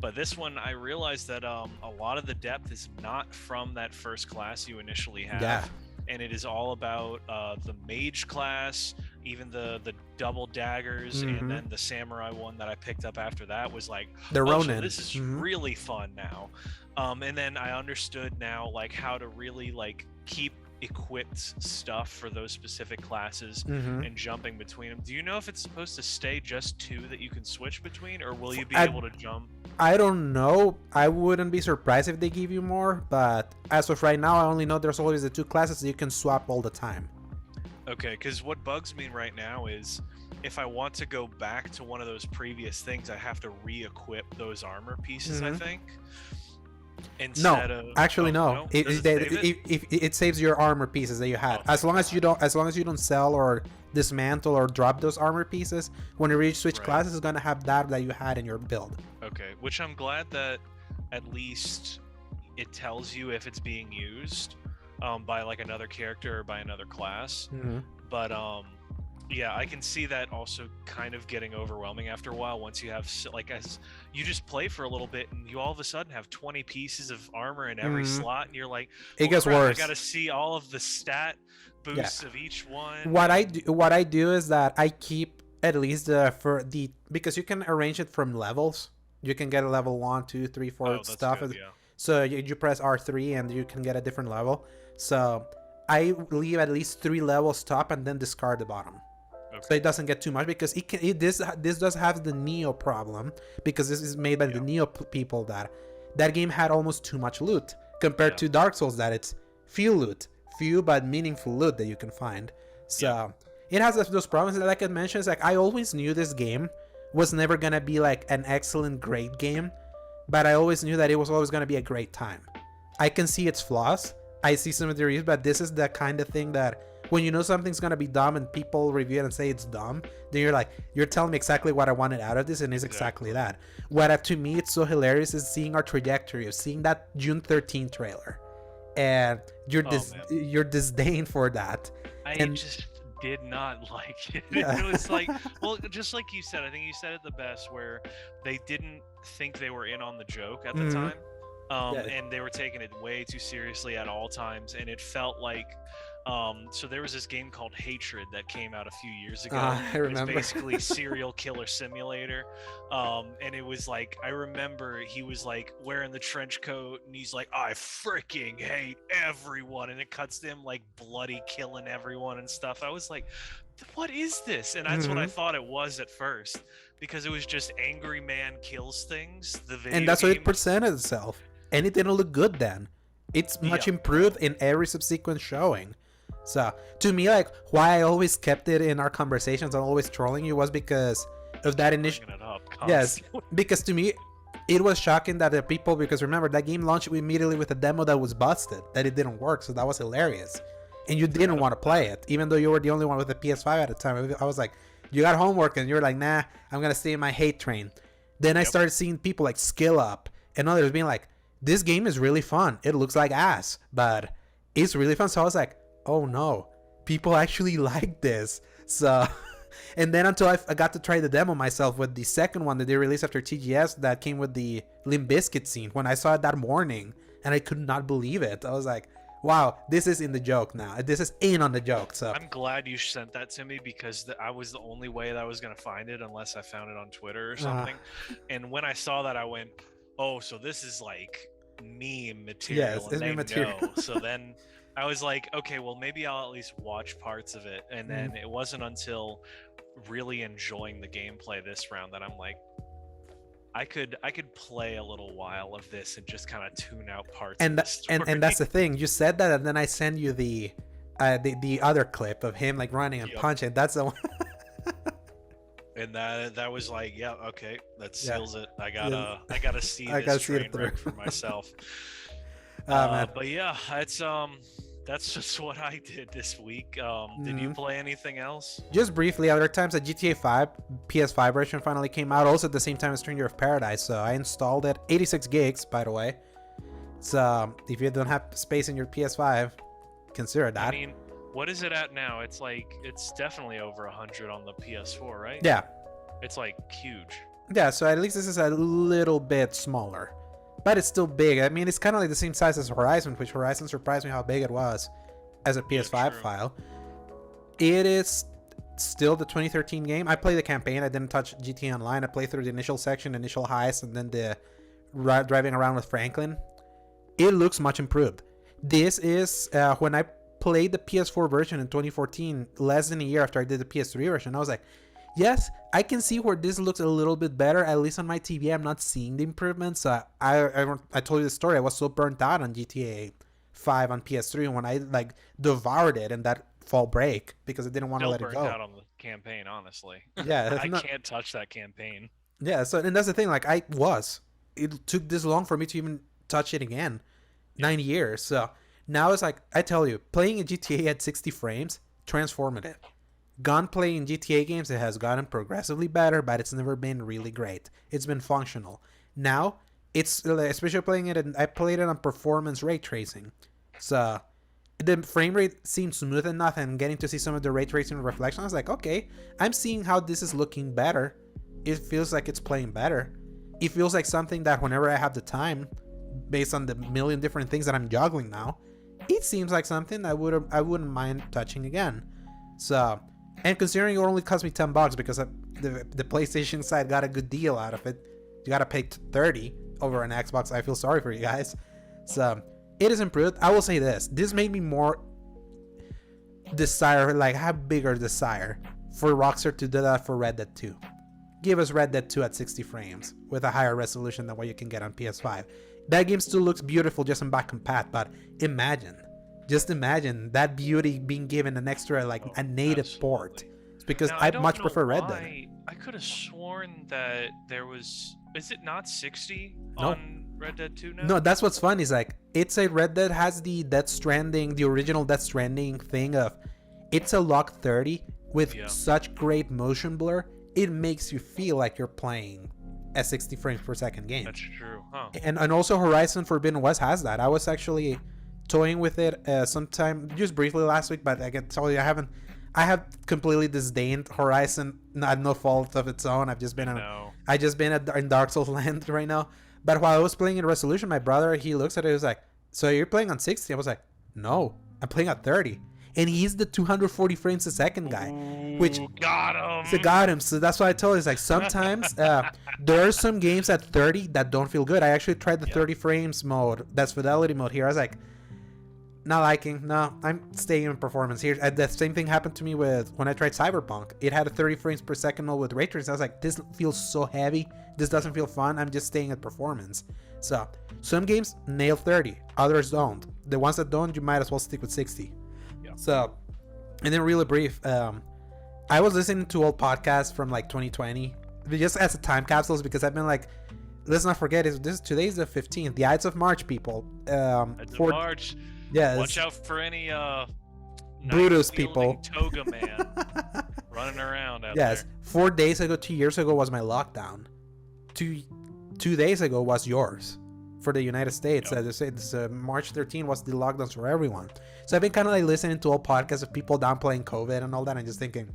But this one, I realized that a lot of the depth is not from that first class you initially have. Yeah. And it is all about the mage class, even the double daggers, and then the samurai one that I picked up after that was like, the oh, Ronin. so this is really fun now. And then I understood now like how to really like keep equipped stuff for those specific classes and jumping between them. Do you know if it's supposed to stay just 2 that you can switch between, or will you be able to jump? I don't know. I wouldn't be surprised if they give you more, but as of right now, I only know there's always the 2 classes that you can swap all the time. Okay, because what bugs me right now is if I want to go back to one of those previous things, I have to re-equip those armor pieces, I think. Instead no, of, actually, no. It saves your armor pieces that you had. Oh, as long as you don't sell or dismantle or drop those armor pieces, when you reach switch classes, it's gonna have that you had in your build. Okay, which I'm glad that at least it tells you if it's being used by like another character or by another class. But yeah, I can see that also kind of getting overwhelming after a while once you have like, as you just play for a little bit and you all of a sudden have 20 pieces of armor in every slot, and you're like, it gets worse. I gotta see all of the stat boosts of each one. What I do is that I keep at least because you can arrange it from levels. You can get a level 1, 2, 3, 4 stuff. Good, yeah. So you press R3 and you can get a different level. So I leave at least 3 levels top and then discard the bottom. Okay. So it doesn't get too much, because this does have the Neo problem, because this is made by the Neo people that game had almost too much loot compared to Dark Souls, that it's few but meaningful loot that you can find. So it has those problems. Like I mentioned, it's like I always knew this game was never gonna be like an excellent great game, but I always knew that it was always gonna be a great time. I can see its flaws, I see some of the reviews, but this is the kind of thing that when you know something's gonna be dumb and people review it and say it's dumb, then you're like, you're telling me exactly what I wanted out of this, and it's exactly that. What to me it's so hilarious is seeing our trajectory of seeing that June 13 trailer, and your disdain for that. I just did not like it. Yeah. It was like, well, just like you said, I think you said it the best, where they didn't think they were in on the joke at the time. And they were taking it way too seriously at all times, and it felt like so there was this game called Hatred that came out a few years ago. I remember. It was basically serial killer simulator, and it was like, I remember he was like wearing the trench coat and he's like, I freaking hate everyone, and it cuts to him like bloody killing everyone and stuff. I was like, what is this? And that's what I thought it was at first, because it was just angry man kills things, the video and that's game. what it presented itself, and it didn't look good then. It's much improved in every subsequent showing. So to me, like, why I always kept it in our conversations and always trolling you was because of that initial. Yes, because to me it was shocking that the people, because remember that game launched immediately with a demo that was busted, that it didn't work, so that was hilarious, and you didn't want to play it even though you were the only one with a PS5 at the time. I was like, you got homework, and you're like, nah, I'm gonna stay in my hate train. Then I started seeing people like Skill Up and others being like, this game is really fun, it looks like ass, but it's really fun. So I was like, oh no, people actually like this. So and then until I got to try the demo myself with the second one that they released after TGS, that came with the Limp Bizkit scene, when I saw it that morning, and I could not believe it. I was like, wow, this is in the joke now. This is in on the joke. So I'm glad you sent that to me because I was the only way that I was gonna find it unless I found it on Twitter or something. And when I saw that, I went, "Oh, so this is like meme material, yes, and it's they new material. know." So then I was like, "Okay, well maybe I'll at least watch parts of it." And then it wasn't until really enjoying the gameplay this round that I'm like, I could play a little while of this and just kind of tune out parts of the story. And that's the thing. You said that, and then I send you the other clip of him like running and punching. That's the one. And that was like, yeah, okay, that seals it. I gotta see this train wreck for myself. But yeah, that's just what I did this week. Did you play anything else? Just briefly, other times the GTA 5 PS5 version finally came out, also at the same time as Stranger of Paradise, so I installed it. 86 gigs, by the way. So if you don't have space in your PS5, consider that. I mean, what is it at now? It's definitely over 100 on the PS4, right? Yeah. It's like huge. Yeah, so at least this is a little bit smaller. But it's still big. I mean, it's kind of like the same size as Horizon, which Horizon surprised me how big it was as a PS5 file. It is still the 2013 game. I played the campaign. I didn't touch GTA Online. I played through the initial section, initial heist, and then the driving around with Franklin. It looks much improved. This is when I played the PS4 version in 2014, less than a year after I did the PS3 version. I was like, yes, I can see where this looks a little bit better. At least on my TV, I'm not seeing the improvements. I told you the story. I was so burnt out on GTA 5 on PS3 when I like devoured it in that fall break because I didn't want to let it go. Still burnt out on the campaign, honestly. Yeah, I can't touch that campaign. Yeah, so and that's the thing. Like it took this long for me to even touch it again. 9 years. So now it's like I tell you, playing a GTA at 60 frames, transformative. Gunplay in GTA games, it has gotten progressively better, but it's never been really great. It's been functional. Now, it's especially playing it, I played it on performance ray tracing. So, the frame rate seems smooth enough, and getting to see some of the ray tracing reflection, I was like, okay, I'm seeing how this is looking better. It feels like it's playing better. It feels like something that whenever I have the time, based on the million different things that I'm juggling now, it seems like something I wouldn't mind touching again. So, and considering it only cost me $10 because the PlayStation side got a good deal out of it, you gotta pay $30 over an Xbox. I feel sorry for you guys. So it is improved. I will say this made me more have bigger desire for Rockstar to do that for Red Dead 2. Give us Red Dead 2 at 60 frames with a higher resolution than what you can get on PS5. That game still looks beautiful just in back compat, but just imagine that beauty being given an extra, like a native port. It's because I much prefer Red Dead. I could have sworn that there was. Is it not 60 No. on Red Dead 2 now? No, that's what's fun. Is like it's a Red Dead has the Death Stranding, the original Death Stranding thing of it's a locked 30 with such great motion blur. It makes you feel like you're playing a 60 frames per second game. That's true, huh? And also Horizon Forbidden West has that. I was actually toying with it sometime just briefly last week, but I can tell you I have completely disdained Horizon, not no fault of its own. I've just been in Dark Souls land right now. But while I was playing in Resolution, my brother, he looks at it, he was like, so you're playing on 60? I was like, no, I'm playing at 30. And he's the 240 frames a second guy. Which got him. So got him. So that's why I told you, it's like sometimes there are some games at 30 that don't feel good. I actually tried the 30 frames mode. That's fidelity mode here. I was like, not liking. No, I'm staying in performance here. The same thing happened to me with when I tried Cyberpunk. It had a 30 frames per second mode with ray tracing. I was like, this feels so heavy. This doesn't feel fun. I'm just staying at performance. So some games nail 30, others don't. The ones that don't, you might as well stick with 60. Yeah. So, and then really brief. I was listening to old podcasts from like 2020, just as a time capsules, because I've been like, let's not forget, today's the 15th, the Ides of March, people. March. Yeah. Watch out for any Brutus people. Toga man running around out there. 4 days ago, 2 years ago was my lockdown. Two days ago was yours for the United States. As I said, March 13 was the lockdowns for everyone. So I've been kind of like listening to old podcasts of people downplaying COVID and all that, and just thinking,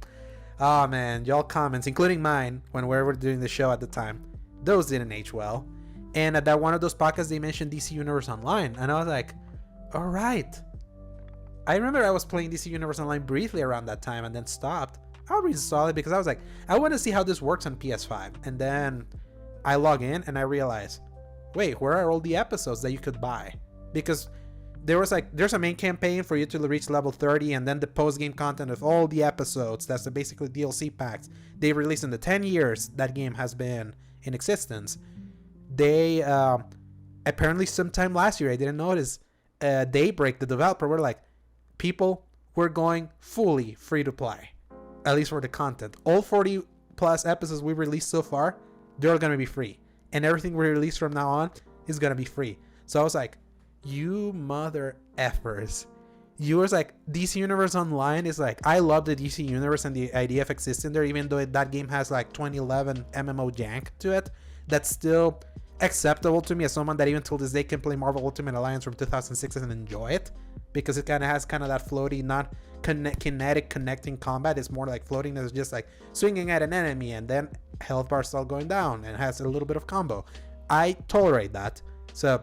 oh man, y'all comments, including mine, when we were doing the show at the time, those didn't age well. And at that one of those podcasts, they mentioned DC Universe Online, and I was like, all right, I remember I was playing DC Universe Online briefly around that time and then stopped. I'll reinstall it because I was like, I want to see how this works on PS5. And then I log in and I realize, wait, where are all the episodes that you could buy? Because there's a main campaign for you to reach level 30, and then the post-game content of all the episodes. That's basically DLC packs they released in the 10 years that game has been in existence. They apparently sometime last year, I didn't notice, Daybreak, the developer, were like, people, we're going fully free to play, at least for the content. All 40 plus episodes we released so far, they're gonna be free, and everything we release from now on is gonna be free. So I was like, you mother effers. You was like, DC Universe Online is like, I love the DC Universe and the idea of existing there, even though that game has like 2011 MMO jank to it. That's still acceptable to me as someone that even till this day can play Marvel Ultimate Alliance from 2006 and enjoy it, because it kind of has that floaty, not kinetic connecting combat. It's more like floating. It's just like swinging at an enemy and then health bar start going down and has a little bit of combo. I tolerate that. So,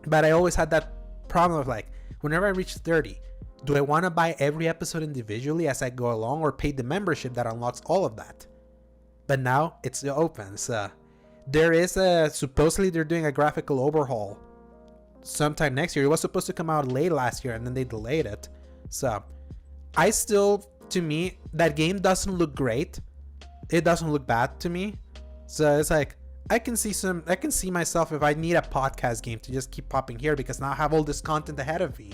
but I always had that problem of like, whenever I reach 30, do I want to buy every episode individually as I go along, or pay the membership that unlocks all of that? But now it's open. So there is supposedly they're doing a graphical overhaul sometime next year. It was supposed to come out late last year and then they delayed it. So I still, to me, that game doesn't look great. It doesn't look bad to me. So it's like, I can see myself, if I need a podcast game, to just keep popping here, because now I have all this content ahead of me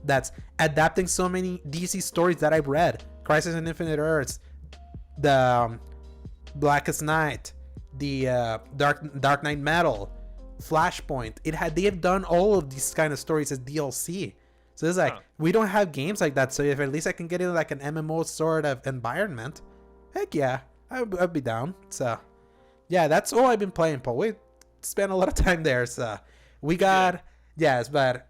that's adapting so many DC stories that I've read. Crisis on Infinite Earths, the Blackest Night, the Dark Knight Metal, Flashpoint. They have done all of these kind of stories as DLC. So it's like, we don't have games like that. So if at least I can get in like an MMO sort of environment, heck yeah, I'd be down. So yeah, that's all I've been playing, Paul. We spent a lot of time there. So we got, yes, but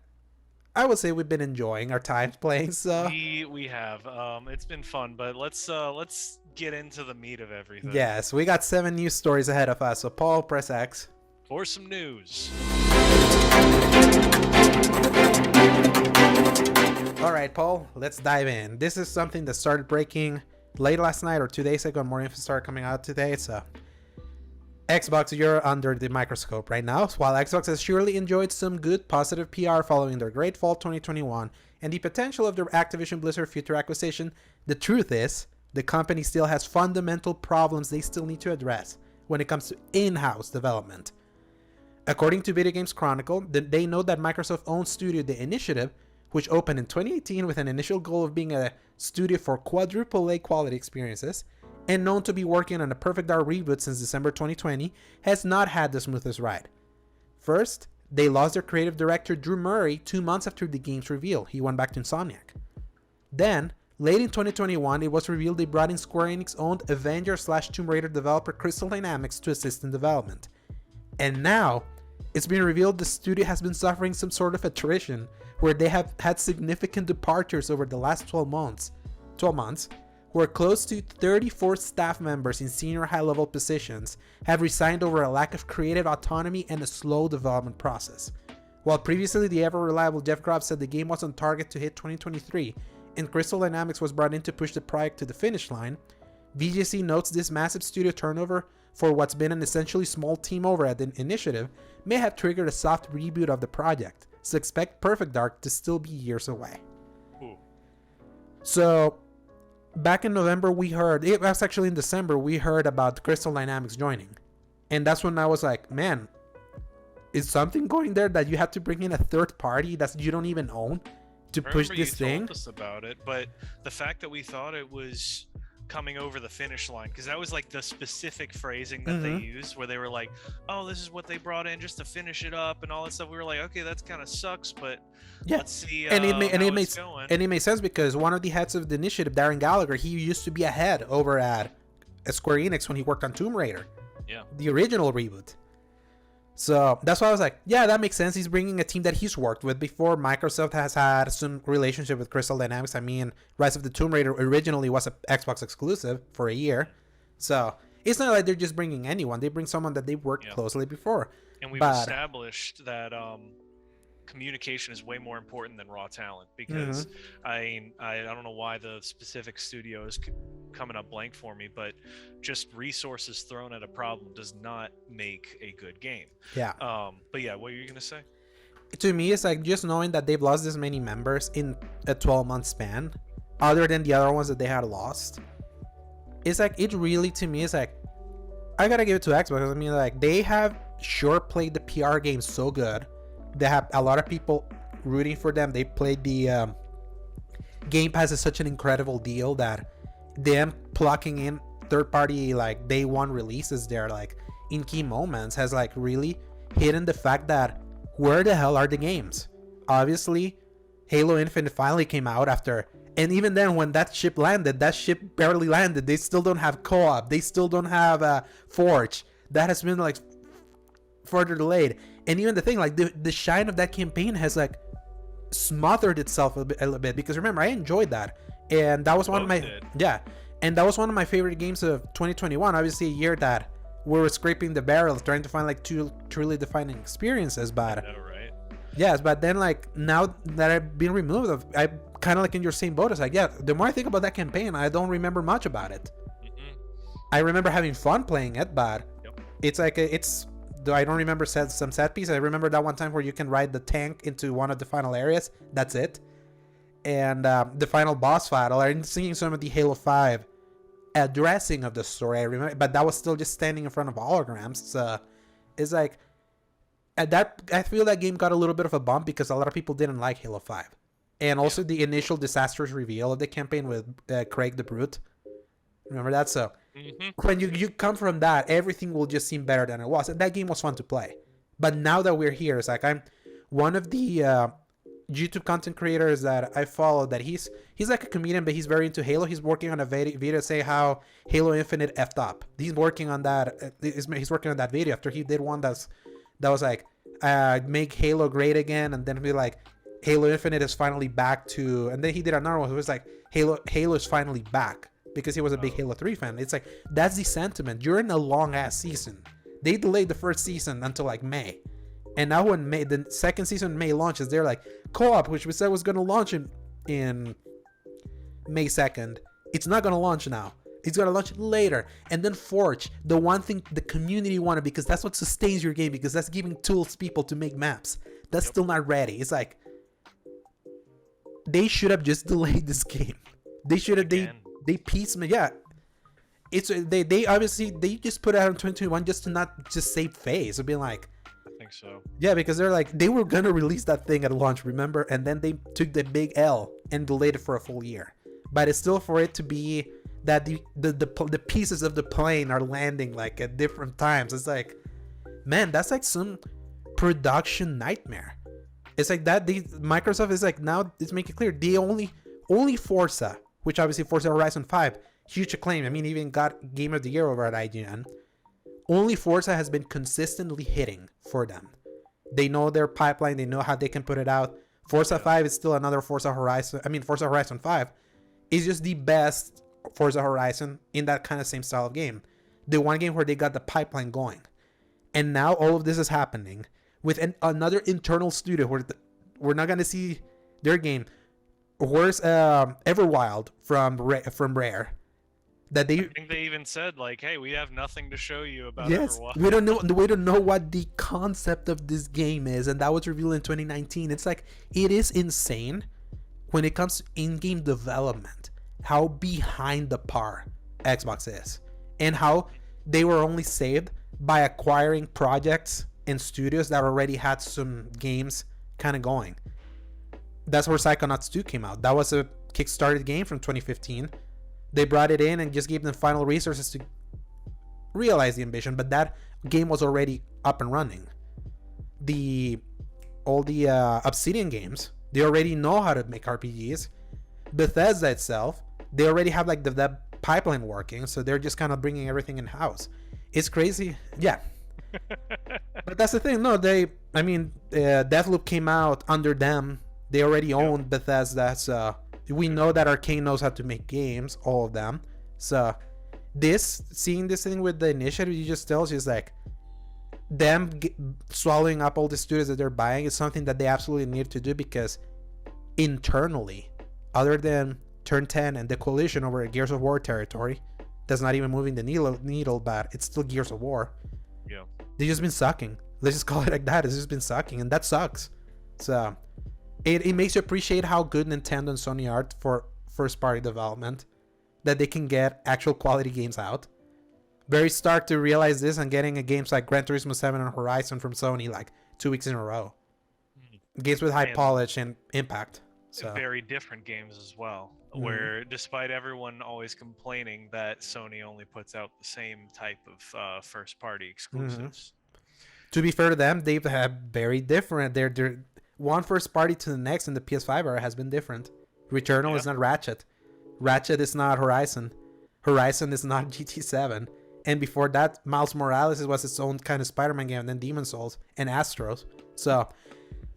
I would say we've been enjoying our time playing. So we have. It's been fun, but let's get into the meat of everything. Yes, we got 7 news stories ahead of us. So Paul, press X for some news. All right, Paul, let's dive in. This is something that started breaking late last night or 2 days ago, and more info started coming out today. So Xbox, you're under the microscope right now. While Xbox has surely enjoyed some good positive PR following their great fall 2021 and the potential of their Activision Blizzard future acquisition, the truth is the company still has fundamental problems they still need to address when it comes to in-house development. According to Video Games Chronicle, they note that Microsoft-owned studio The Initiative, which opened in 2018 with an initial goal of being a studio for quadruple A quality experiences, and known to be working on a Perfect Dark reboot since December 2020, has not had the smoothest ride. First, they lost their creative director Drew Murray 2 months after the game's reveal. He went back to Insomniac. Then, late in 2021, it was revealed they brought in Square Enix-owned Avenger/Tomb Raider developer Crystal Dynamics to assist in development. And now, it's been revealed the studio has been suffering some sort of attrition, where they have had significant departures over the last 12 months, where close to 34 staff members in senior high-level positions have resigned over a lack of creative autonomy and a slow development process. While previously the ever-reliable Jeff Grubb said the game was on target to hit 2023, and Crystal Dynamics was brought in to push the project to the finish line, VGC notes this massive studio turnover for what's been an essentially small team over at the Initiative may have triggered a soft reboot of the project, so expect Perfect Dark to still be years away. Ooh. So, back in November, it was actually in December, we heard about Crystal Dynamics joining. And that's when I was like, man, is something going there that you have to bring in a third party that you don't even own to push this thing? Told us about it, but the fact that we thought it was coming over the finish line, because that was like the specific phrasing that they used, where they were like, oh, this is what they brought in just to finish it up and all that stuff. We were like, okay, that's kind of sucks, but yeah, let's see how it's going. And it made sense because one of the heads of the Initiative, Darren Gallagher, he used to be a head over at Square Enix when he worked on Tomb Raider, the original reboot. So that's why I was like, yeah, that makes sense. He's bringing a team that he's worked with before. Microsoft has had some relationship with Crystal Dynamics. I mean, Rise of the Tomb Raider originally was an Xbox exclusive for a year. So it's not like they're just bringing anyone. They bring someone that they worked closely before. And we've established that communication is way more important than raw talent, because I don't know why the specific studio is coming up blank for me, but just resources thrown at a problem does not make a good game. Yeah. But yeah, what are you gonna say? To me, it's like just knowing that they've lost this many members in a 12-month span, other than the other ones that they had lost. It's like, it really, to me, is like, I gotta give it to Xbox. I mean, like, they have sure played the PR game so good. They have a lot of people rooting for them. They played the Game Pass is such an incredible deal that them plucking in third-party like day one releases there, like in key moments, has like really hidden the fact that where the hell are the games? Obviously, Halo Infinite finally came out after, and even then, when that ship landed, that ship barely landed. They still don't have co-op. They still don't have Forge. That has been like further delayed. And even the thing, like the shine of that campaign has like smothered itself a little bit, because remember, I enjoyed that, and that was one of my and that was one of my favorite games of 2021. Obviously, a year that we were scraping the barrel trying to find like two truly defining experiences, but I know, right? Yes, but then like now that I've been removed, I kind of like in your same boat. It's like, yeah, the more I think about that campaign, I don't remember much about it. I remember having fun playing it, but it's like I don't remember some set piece. I remember that one time where you can ride the tank into one of the final areas. That's it. And the final boss battle. I'm seeing some of the Halo 5 addressing of the story. I remember, but that was still just standing in front of holograms. So it's like at that, I feel that game got a little bit of a bump because a lot of people didn't like Halo 5, and also the initial disastrous reveal of the campaign with Craig the Brute. Remember that? So when you come from that, everything will just seem better than it was, and that game was fun to play. But now that we're here, it's like I'm one of the YouTube content creators that I follow, that he's like a comedian, but he's very into Halo. He's working on a video say how Halo Infinite effed up. He's working on that. He's working on that video after he did one that was like make Halo great again, and then be like Halo Infinite is finally back to, and then he did another one who was like Halo is finally back, because he was a big Halo 3 fan. It's like, that's the sentiment. During a long ass season, they delayed the first season until like May, and now when the second season May launches, they're like co-op, which we said was going to launch in May 2nd. It's not going to launch now. It's going to launch later. And then Forge, the one thing the community wanted, because that's what sustains your game, because that's giving tools people to make maps. That's still not ready. It's like, they should have just delayed this game. They should have, they piecemeal. Yeah, it's they obviously they just put it out in 2021 just to not just save face. It'd be like, I think so. Yeah, because they're like, they were gonna release that thing at launch, remember? And then they took the big L and delayed it for a full year. But it's still for it to be that the pieces of the plane are landing like at different times. It's like, man, that's like some production nightmare. It's like that. Microsoft is like, now let's make it clear, the only Forza, which obviously Forza Horizon 5, huge acclaim. I mean, even got Game of the Year over at IGN. Only Forza has been consistently hitting for them. They know their pipeline. They know how they can put it out. Forza 5 is still another Forza Horizon. I mean, Forza Horizon 5 is just the best Forza Horizon in that kind of same style of game. The one game where they got the pipeline going. And now all of this is happening with another internal studio where we're not going to see their game. Where's Everwild from Rare? That I think they even said like, "Hey, we have nothing to show you about Overwatch." We don't know what the concept of this game is, and that was revealed in 2019. It's like, it is insane when it comes to in-game development how behind the par Xbox is, and how they were only saved by acquiring projects and studios that already had some games kind of going. That's where Psychonauts 2 came out. That was a kickstarted game from 2015. They brought it in and just gave them final resources to realize the ambition, but that game was already up and running. All the Obsidian games, they already know how to make RPGs. Bethesda itself, they already have like the pipeline working, so they're just kind of bringing everything in house. It's crazy, yeah. But that's the thing. No, Deathloop came out under them. They already owned Bethesda, so we know that Arcane knows how to make games, all of them. So seeing this thing with the initiative, you just tells you, is like, them swallowing up all the studios that they're buying is something that they absolutely need to do, because internally, other than Turn 10 and the coalition over Gears of War territory, that's not even moving the needle, but it's still Gears of War. Yeah. They've just been sucking. Let's just call it like that. It's just been sucking, and that sucks. So it makes you appreciate how good Nintendo and Sony are for first party development, that they can get actual quality games out. Very stark to realize this and getting a games like Gran Turismo 7 and Horizon from Sony like 2 weeks in a row. Games with high polish and impact. So very different games as well, where despite everyone always complaining that Sony only puts out the same type of first party exclusives. To be fair to them, they've had very different. They're one first party to the next in the PS5 era has been different. Returnal is not Ratchet. Ratchet is not Horizon. Horizon is not GT7. And before that, Miles Morales was its own kind of Spider-Man game, and then Demon's Souls and Astros. So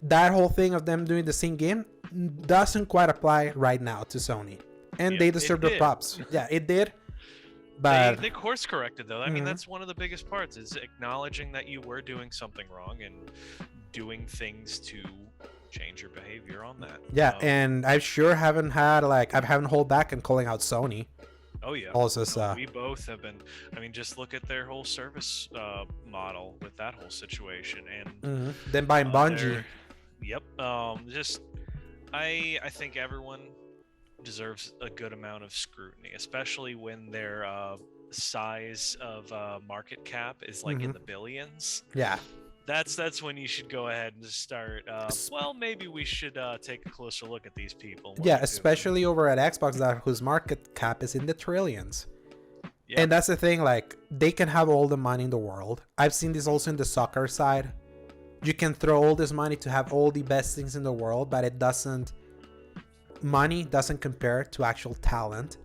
that whole thing of them doing the same game doesn't quite apply right now to Sony. And they deserve the props. Yeah, it did. But they course corrected though. I mean, that's one of the biggest parts, is acknowledging that you were doing something wrong and doing things to change your behavior on that. Yeah, and I sure haven't hold back in calling out Sony. Oh yeah. Also, we both have been. I mean, just look at their whole service model with that whole situation, and then buying Bungie. Yep. I think everyone deserves a good amount of scrutiny, especially when their size of market cap is like in the billions. Yeah. That's when you should go ahead and just start. Well, maybe we should take a closer look at these people. Yeah, especially over at Xbox, whose market cap is in the trillions. Yep. And that's the thing, like, they can have all the money in the world. I've seen this also in the soccer side. You can throw all this money to have all the best things in the world, but money doesn't compare to actual talent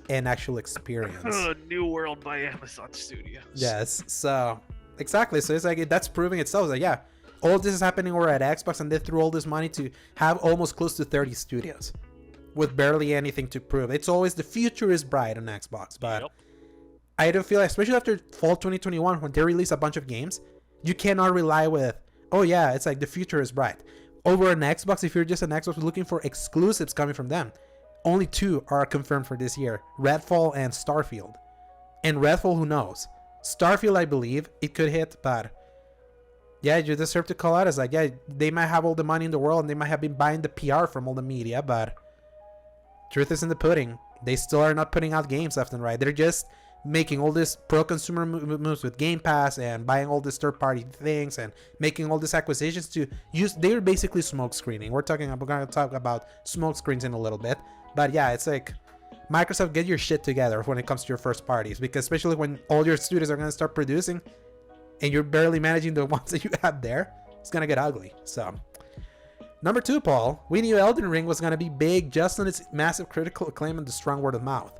and actual experience. New World by Amazon Studios. Yes, so exactly. So it's like that's proving itself. It's like, yeah, all this is happening over at Xbox, and they threw all this money to have almost close to 30 studios with barely anything to prove. It's always the future is bright on Xbox, but I don't feel like, especially after fall 2021 when they release a bunch of games, you cannot rely with, oh yeah, it's like the future is bright. Over an Xbox, if you're just an Xbox looking for exclusives coming from them, only 2 are confirmed for this year: Redfall and Starfield. And Redfall, who knows? Starfield, I believe it could hit, but yeah, you deserve to call out as like, yeah, they might have all the money in the world and they might have been buying the PR from all the media, but truth is in the pudding. They still are not putting out games left and right. They're just making all this pro-consumer moves with Game Pass and buying all these third-party things and making all these acquisitions to use. They're basically smoke screening. We're going to talk about smoke screens in a little bit, but yeah, it's like, Microsoft, get your shit together when it comes to your first parties, because especially when all your studios are going to start producing and you're barely managing the ones that you have there, it's going to get ugly. So number 2, Paul, we knew Elden Ring was going to be big just on its massive critical acclaim and the strong word of mouth.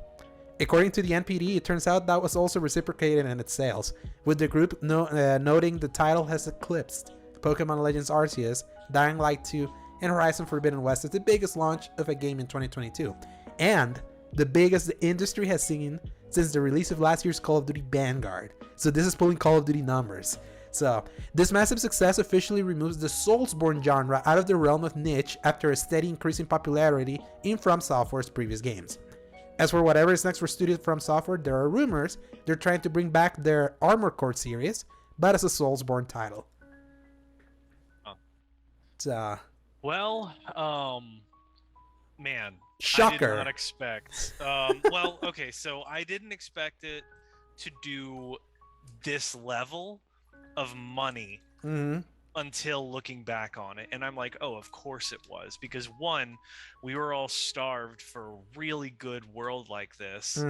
According to the NPD, it turns out that was also reciprocated in its sales, with the group noting the title has eclipsed Pokemon Legends Arceus, Dying Light 2, and Horizon Forbidden West as the biggest launch of a game in 2022, and the biggest the industry has seen since the release of last year's Call of Duty Vanguard. So this is pulling Call of Duty numbers. So this massive success officially removes the Soulsborne genre out of the realm of niche after a steady increase in popularity in From Software's previous games. As for whatever is next for studios From Software, there are rumors they're trying to bring back their Armored Core series, but as a Soulsborne title. Well, man, shocker. I did not expect. Well, okay, so I didn't expect it to do this level of money until looking back on it, and I'm like, oh, of course it was, because 1, we were all starved for a really good world like this.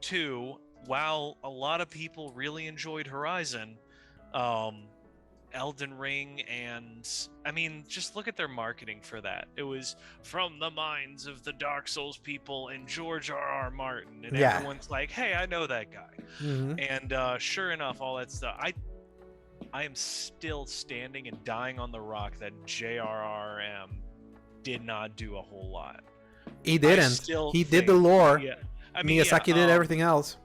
2, while a lot of people really enjoyed Horizon, Elden Ring, and I mean, just look at their marketing for that. It was from the minds of the Dark Souls people and George R.R. Martin, and everyone's like, hey, I know that guy. And sure enough, all that stuff. I am still standing and dying on the rock that JRRM did not do a whole lot. He didn't. He did the lore. Yeah. I mean, Miyazaki did everything else.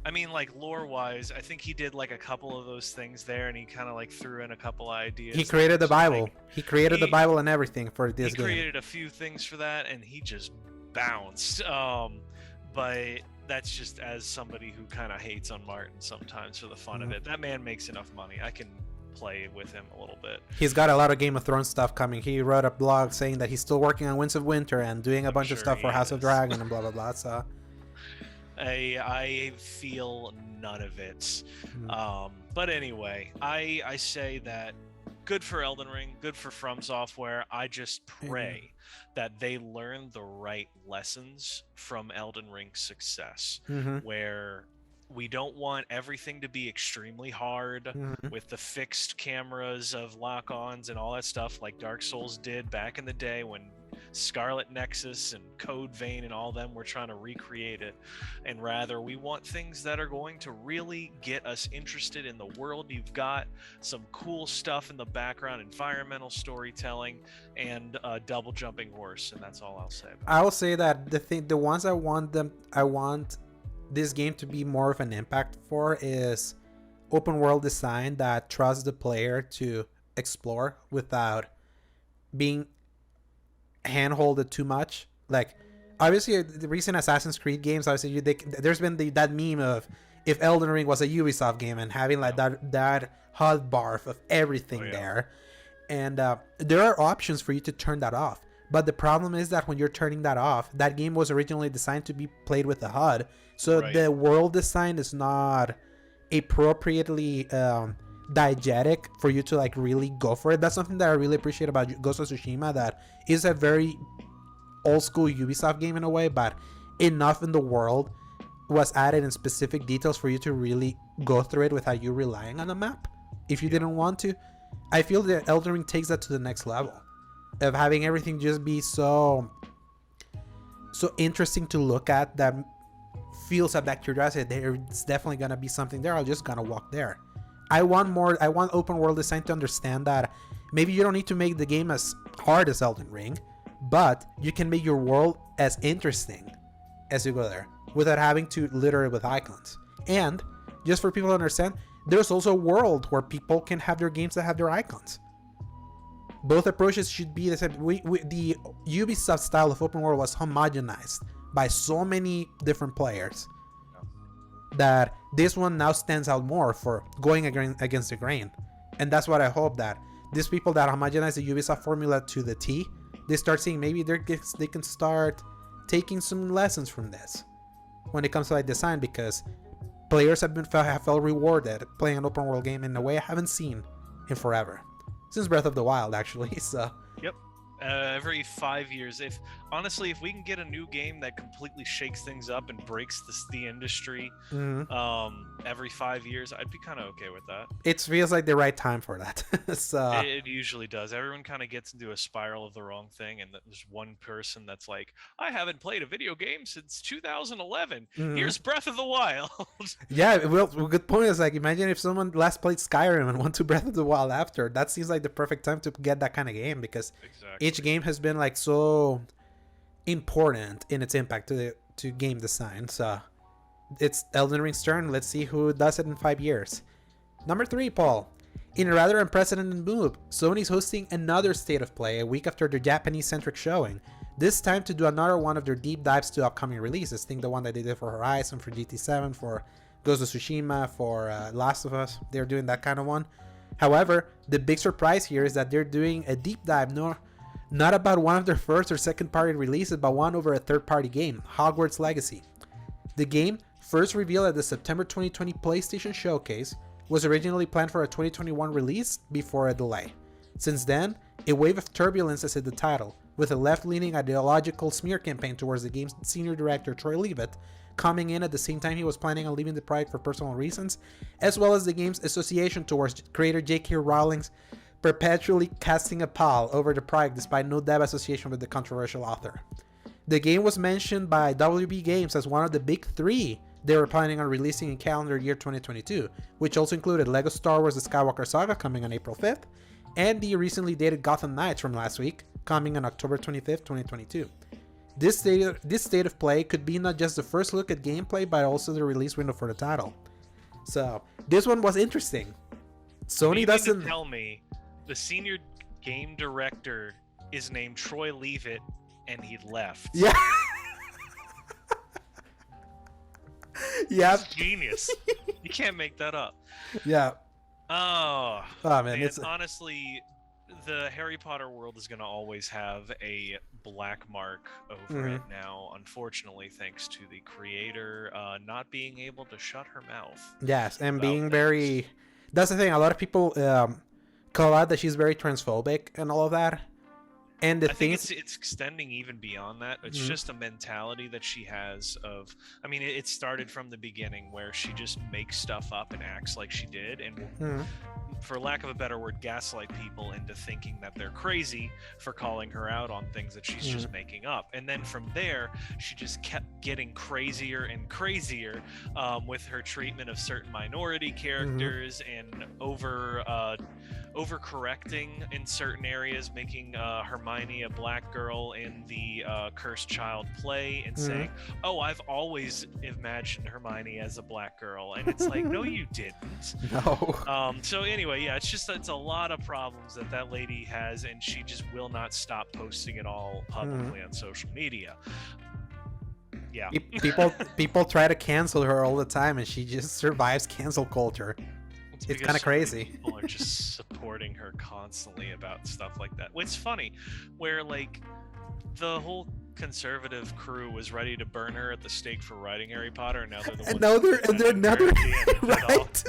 I mean, like lore wise, I think he did like a couple of those things there, and he kind of like threw in a couple ideas. He created the Bible. Like, he created the Bible and everything for this game. He created a few things for that, and he just bounced. But that's just as somebody who kind of hates on Martin sometimes for the fun of it. That man makes enough money. I can play with him a little bit. He's got a lot of Game of Thrones stuff coming. He wrote a blog saying that he's still working on Winds of Winter and doing a bunch of stuff for House of Dragon and blah blah blah. So I feel none of it. But anyway, I say that good for Elden Ring, good for From Software. I just pray that they learn the right lessons from Elden Ring's success, where we don't want everything to be extremely hard with the fixed cameras of lock-ons and all that stuff like Dark Souls did back in the day when Scarlet Nexus and Code Vein and all them were trying to recreate it. And rather, we want things that are going to really get us interested in the world you've got, some cool stuff in the background, environmental storytelling, and a double jumping horse. And that's all I'll say about I will say that the ones I want this game to be more of an impact for is open world design that trusts the player to explore without being handholded too much. Like obviously the recent Assassin's Creed games, obviously there's been that meme of if Elden Ring was a Ubisoft game and having like that HUD bar of everything there, and there are options for you to turn that off. But the problem is that when you're turning that off, that game was originally designed to be played with a HUD, so the world design is not appropriately diegetic for you to like really go for it. That's something that I really appreciate about Ghost of Tsushima, that is a very old school Ubisoft game in a way, but enough in the world was added in specific details for you to really go through it without you relying on the map if you didn't want to. I feel that Elden Ring takes that to the next level of having everything just be so interesting to look at, that feels at that curiosity. There's definitely gonna be something there. I'm just gonna walk there. I want open world design to understand that maybe you don't need to make the game as hard as Elden Ring, but you can make your world as interesting as you go there without having to litter it with icons. And just for people to understand, there's also a world where people can have their games that have their icons. Both approaches should be the same. The Ubisoft style of open world was homogenized by so many different players that this one now stands out more for going against the grain. And that's what I hope, that these people that homogenize the Ubisoft formula to the T, they start seeing maybe they can start taking some lessons from this when it comes to like design, because players have felt rewarded playing an open world game in a way I haven't seen in forever. Since Breath of the Wild, actually. So yep. Every 5 years, if we can get a new game that completely shakes things up and breaks the industry, every 5 years, I'd be kind of okay with that. It feels like the right time for that. So it usually does. Everyone kind of gets into a spiral of the wrong thing, and there's one person that's like, I haven't played a video game since 2011. Here's Breath of the Wild. Yeah, well, good point is like, imagine if someone last played Skyrim and went to Breath of the Wild after. That seems like the perfect time to get that kind of game, because each game has been like so important in its impact to game design. So it's Elden Ring's turn. Let's see who does it in 5 years. Number 3, Paul. In a rather unprecedented move, Sony's hosting another State of Play a week after their Japanese-centric showing. This time to do another one of their deep dives to upcoming releases. Think the one that they did for Horizon, for GT7, for Ghost of Tsushima, for Last of Us. They're doing that kind of one. However, the big surprise here is that they're doing a deep dive not about one of their first or second party releases, but one over a third party game, Hogwarts Legacy. The game, first revealed at the September 2020 PlayStation Showcase, was originally planned for a 2021 release before a delay. Since then, a wave of turbulence has hit the title, with a left-leaning ideological smear campaign towards the game's senior director Troy Leavitt coming in at the same time he was planning on leaving the project for personal reasons, as well as the game's association towards creator J.K. Rowling's perpetually casting a pall over the project despite no dev association with the controversial author. The game was mentioned by WB Games as one of the big 3 they were planning on releasing in calendar year 2022, which also included LEGO Star Wars The Skywalker Saga coming on April 5th, and the recently dated Gotham Knights from last week, coming on October 25th, 2022. this state of play could be not just the first look at gameplay, but also the release window for the title. So this one was interesting. Sony doesn't tell me the senior game director is named Troy Leavitt and he left. Yeah. Yeah. Genius. You can't make that up. Yeah. Oh man, it's honestly, the Harry Potter world is going to always have a black mark over it now, unfortunately, thanks to the creator not being able to shut her mouth. Yes, and being things. very... That's the thing. A lot of people call out that she's very transphobic and all of that. And I think it's extending even beyond that. It's just a mentality that she has of... I mean, it started from the beginning where she just makes stuff up and acts like she did, and will, for lack of a better word, gaslight people into thinking that they're crazy for calling her out on things that she's just making up. And then from there, she just kept getting crazier and crazier with her treatment of certain minority characters and overcorrecting in certain areas, making Hermione a black girl in the Cursed Child play, and saying, "Oh, I've always imagined Hermione as a black girl," and it's like, no, you didn't. No. So anyway, yeah, it's a lot of problems that lady has, and she just will not stop posting it all publicly on social media. Yeah. People try to cancel her all the time, and she just survives cancel culture. It's kind of crazy. People are just supporting her constantly about stuff like that. It's funny, where like the whole conservative crew was ready to burn her at the stake for writing Harry Potter, and now they're the ones. They're another right.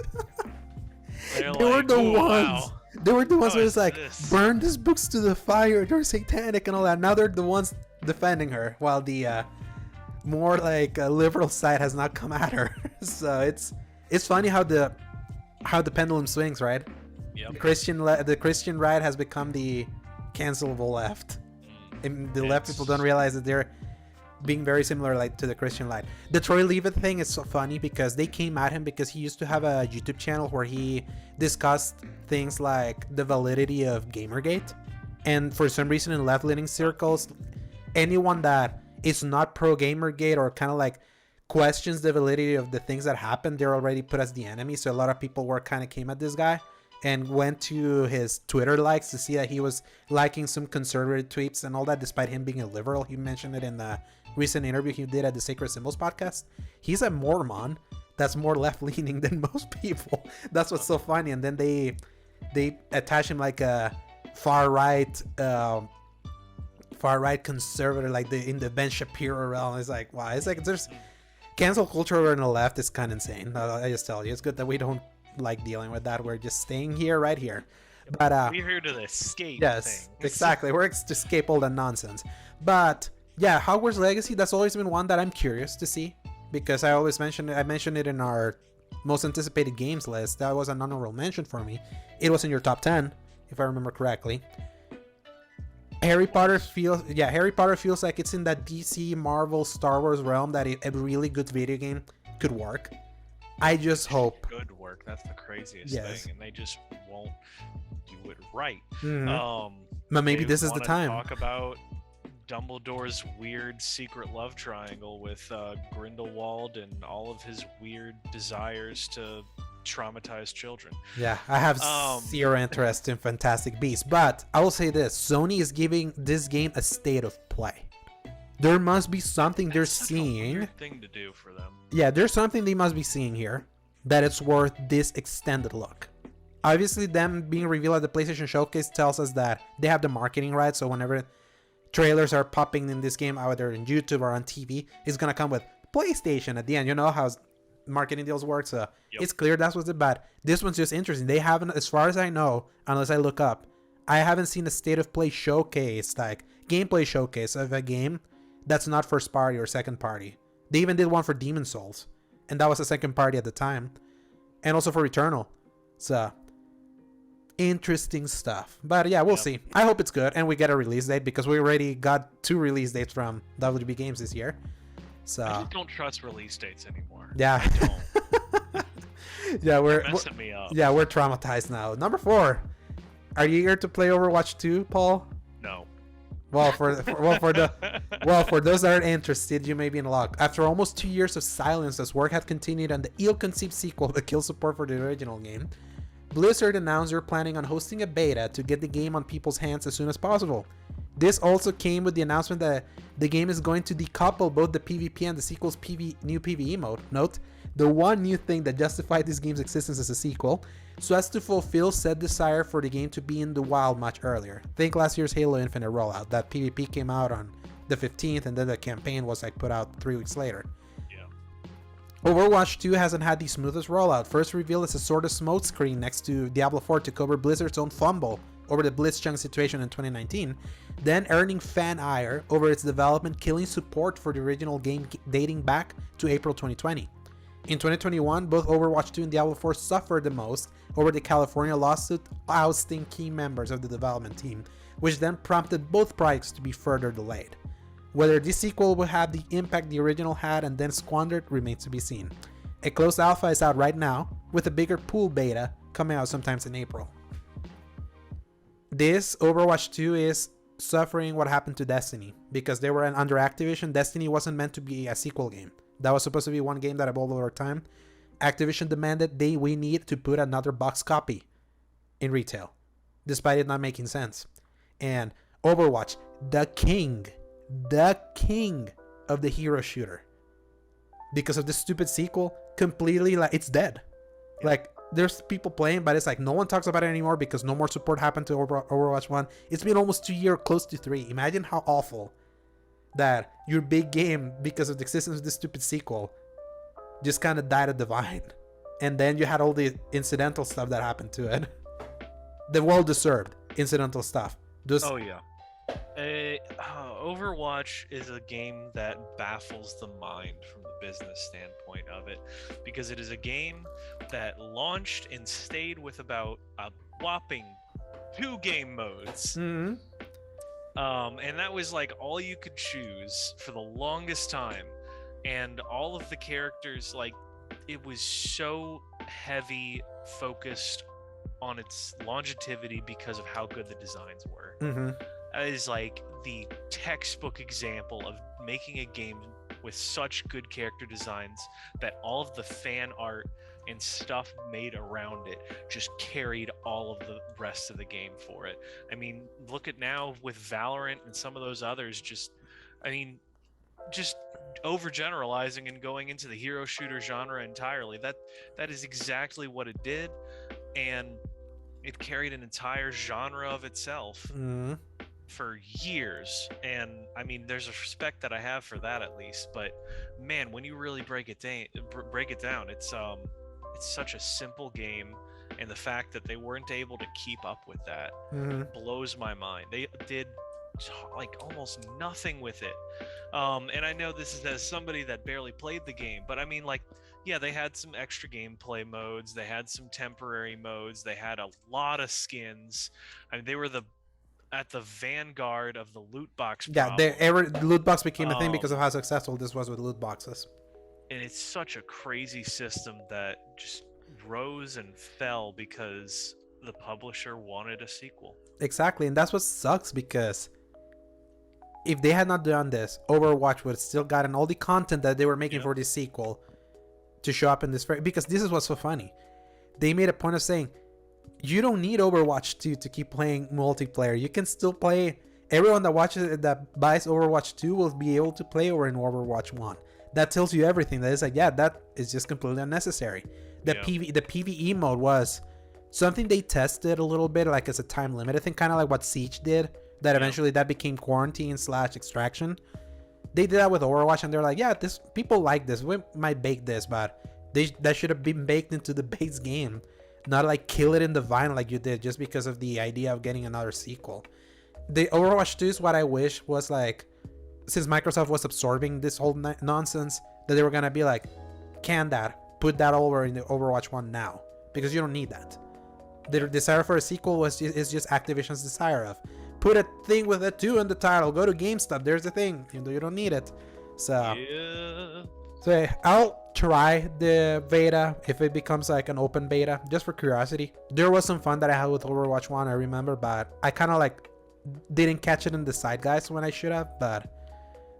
They were the ones. They were the ones who was like, burn these books to the fire. They're satanic and all that. Now they're the ones defending her, while the more like liberal side has not come at her. So it's funny how the pendulum swings, right? Yep. The Christian right has become the cancelable left, and the left people don't realize that they're being very similar, like, to the Christian right. The Troy Leavitt thing is so funny because they came at him because he used to have a YouTube channel where he discussed things like the validity of Gamergate, and for some reason in left-leaning circles, anyone that is not pro Gamergate or kind of like questions the validity of the things that happened, they're already put as the enemy. So a lot of people kind of came at this guy and went to his Twitter likes to see that he was liking some conservative tweets and all that, despite him being a liberal. He mentioned it in the recent interview he did at the Sacred Symbols podcast. He's a Mormon that's more left-leaning than most people. That's what's so funny. And then they attach him like a far-right conservative, like in the Ben Shapiro realm. It's like, wow, it's like there's cancel culture over on the left is kind of insane. I just tell you, it's good that we don't like dealing with that. We're just staying right here. But we're here to escape. Yes, things. Exactly. We're to escape all that nonsense. But yeah, Hogwarts Legacy, that's always been one that I'm curious to see, because I mentioned it in our most anticipated games list. That was an honorable mention for me. It was in your top 10, if I remember correctly. Harry Potter feels like it's in that DC, Marvel, Star Wars realm that a really good video game could work. I just hope. Good work. That's the craziest thing, and they just won't do it right. But maybe this is the time. Talk about Dumbledore's weird secret love triangle with Grindelwald and all of his weird desires to traumatize children. Yeah, I have zero interest in Fantastic Beasts, but I will say this: Sony is giving this game a state of play. There must be something they're seeing. A weird thing to do for them. Yeah, there's something they must be seeing here that it's worth this extended look. Obviously, them being revealed at the PlayStation Showcase tells us that they have the marketing right. So whenever trailers are popping in this game, either in YouTube or on TV, it's gonna come with PlayStation at the end. You know how marketing deals work, so it's clear that's what's about. This one's just interesting. They haven't, as far as I know, unless I look up, I haven't seen a state of play showcase, like gameplay showcase of a game that's not first party or second party. They even did one for Demon's Souls, and that was a second party at the time, and also for Returnal. So interesting stuff. But yeah, we'll see. I hope it's good and we get a release date, because we already got 2 release dates from WB Games this year. So I just don't trust release dates anymore. Yeah. I don't. Yeah, They're messing me up. Yeah, we're traumatized now. Number 4. Are you eager to play Overwatch 2, Paul? No. Well, for those that are interested, you may be in luck. After almost 2 years of silence, as work had continued on the ill-conceived sequel that killed support for the original game, Blizzard announced they're planning on hosting a beta to get the game on people's hands as soon as possible. This also came with the announcement that the game is going to decouple both the PvP and the sequel's new PvE mode. Note, the one new thing that justified this game's existence as a sequel, so as to fulfill said desire for the game to be in the wild much earlier. Think last year's Halo Infinite rollout. That PvP came out on the 15th, and then the campaign was like put out 3 weeks later. Overwatch 2 hasn't had the smoothest rollout. First revealed as a sort of smoke screen next to Diablo 4 to cover Blizzard's own fumble over the Blitzchung situation in 2019, then earning fan ire over its development, killing support for the original game dating back to April 2020. In 2021, both Overwatch 2 and Diablo 4 suffered the most over the California lawsuit ousting key members of the development team, which then prompted both projects to be further delayed. Whether this sequel will have the impact the original had and then squandered remains to be seen. A closed alpha is out right now, with a bigger pool beta coming out sometimes in April. This Overwatch 2 is suffering what happened to Destiny, because they were under Activision. Destiny wasn't meant to be a sequel game. That was supposed to be one game that evolved over time. Activision demanded we need to put another box copy in retail, despite it not making sense. And Overwatch, the king of the hero shooter, because of this stupid sequel, completely like it's dead. Like there's people playing, but it's like no one talks about it anymore because no more support happened to Overwatch 1. It's been almost 2 years, close to 3. Imagine how awful that your big game, because of the existence of this stupid sequel, just kind of died at the vine. And then you had all the incidental stuff that happened to it. The well-deserved incidental stuff. Oh yeah. Overwatch is a game that baffles the mind from the business standpoint of it, because it is a game that launched and stayed with about a whopping 2 game modes. Mm-hmm. And that was like all you could choose for the longest time, and all of the characters, like, it was so heavy focused on its longevity because of how good the designs were. Mm-hmm. That is like the textbook example of making a game with such good character designs that all of the fan art and stuff made around it just carried all of the rest of the game for it. I mean, look at now with Valorant and some of those others, just overgeneralizing and going into the hero shooter genre entirely. That is exactly what it did, and it carried an entire genre of itself. Mm-hmm. For years. And I mean, there's a respect that I have for that, at least. But man, when you really break it down, it's such a simple game, and the fact that they weren't able to keep up with that blows my mind. They did like almost nothing with it. And I know this is as somebody that barely played the game, but I mean, like, yeah, they had some extra gameplay modes, they had some temporary modes, they had a lot of skins. I mean, they were at the vanguard of the loot box problem. Yeah, loot box became a thing because of how successful this was with loot boxes. And it's such a crazy system that just rose and fell because the publisher wanted a sequel. Exactly, and that's what sucks, because if they had not done this, Overwatch would have still gotten all the content that they were making for this sequel to show up in this. Because this is what's so funny. They made a point of saying, you don't need Overwatch 2 to keep playing multiplayer. You can still play. Everyone that buys Overwatch 2 will be able to play over in Overwatch 1. That tells you everything. That is like, yeah, that is just completely unnecessary. The PvE mode was something they tested a little bit, like as a time limit. I think kind of like what Siege did. That eventually that became quarantine/extraction. They did that with Overwatch, and they're like, yeah, this people like this. We might bake this, but that should have been baked into the base game. Not like kill it in the vine like you did just because of the idea of getting another sequel. The Overwatch 2 is what I wish was like, since Microsoft was absorbing this whole nonsense, that they were gonna be like, can that, put that over in the Overwatch 1 now, because you don't need that. The desire for a sequel is just Activision's desire of, put a thing with a 2 in the title, go to GameStop, there's the thing, even though you don't need it. So I'll try the beta if it becomes like an open beta, just for curiosity. There was some fun that I had with Overwatch 1, I remember, but I kind of like didn't catch it in the zeitgeist when I should have, but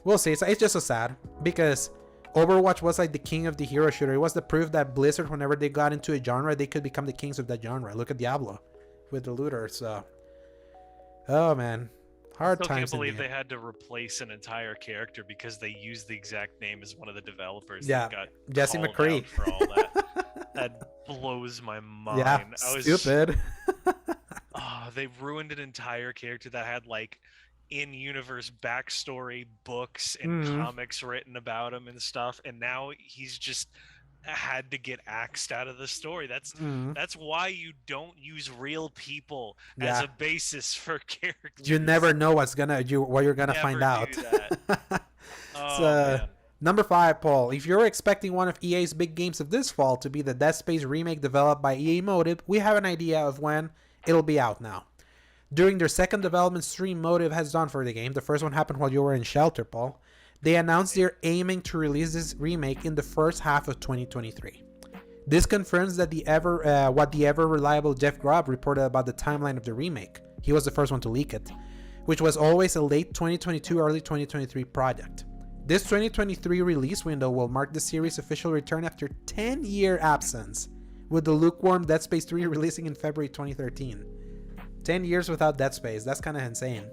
we'll see. It's just so sad because Overwatch was like the king of the hero shooter. It was the proof that Blizzard, whenever they got into a genre, they could become the kings of that genre. Look at Diablo with the looter. So, oh man, hard I still times. can't believe they had to replace an entire character because they used the exact name as one of the developers. Yeah, that got Jesse called McCree. out for all that. That blows my mind. Yeah, stupid. They ruined an entire character that had like in-universe backstory books and comics written about him and stuff, and now he's just had to get axed out of the story. That's why you don't use real people as a basis for characters. You never know what you're gonna find out. So, number 5, Paul. If you're expecting one of EA's big games of this fall to be the Dead Space remake developed by EA Motive, we have an idea of when it'll be out now. During their second development stream Motive has done for the game, the first one happened while you were in shelter, Paul, they announced they're aiming to release this remake in the first half of 2023. This confirms that what the ever-reliable Jeff Grubb reported about the timeline of the remake. He was the first one to leak it, which was always a late 2022, early 2023 project. This 2023 release window will mark the series' official return after 10-year absence, with the lukewarm Dead Space 3 releasing in February 2013. 10 years without Dead Space. That's kind of insane.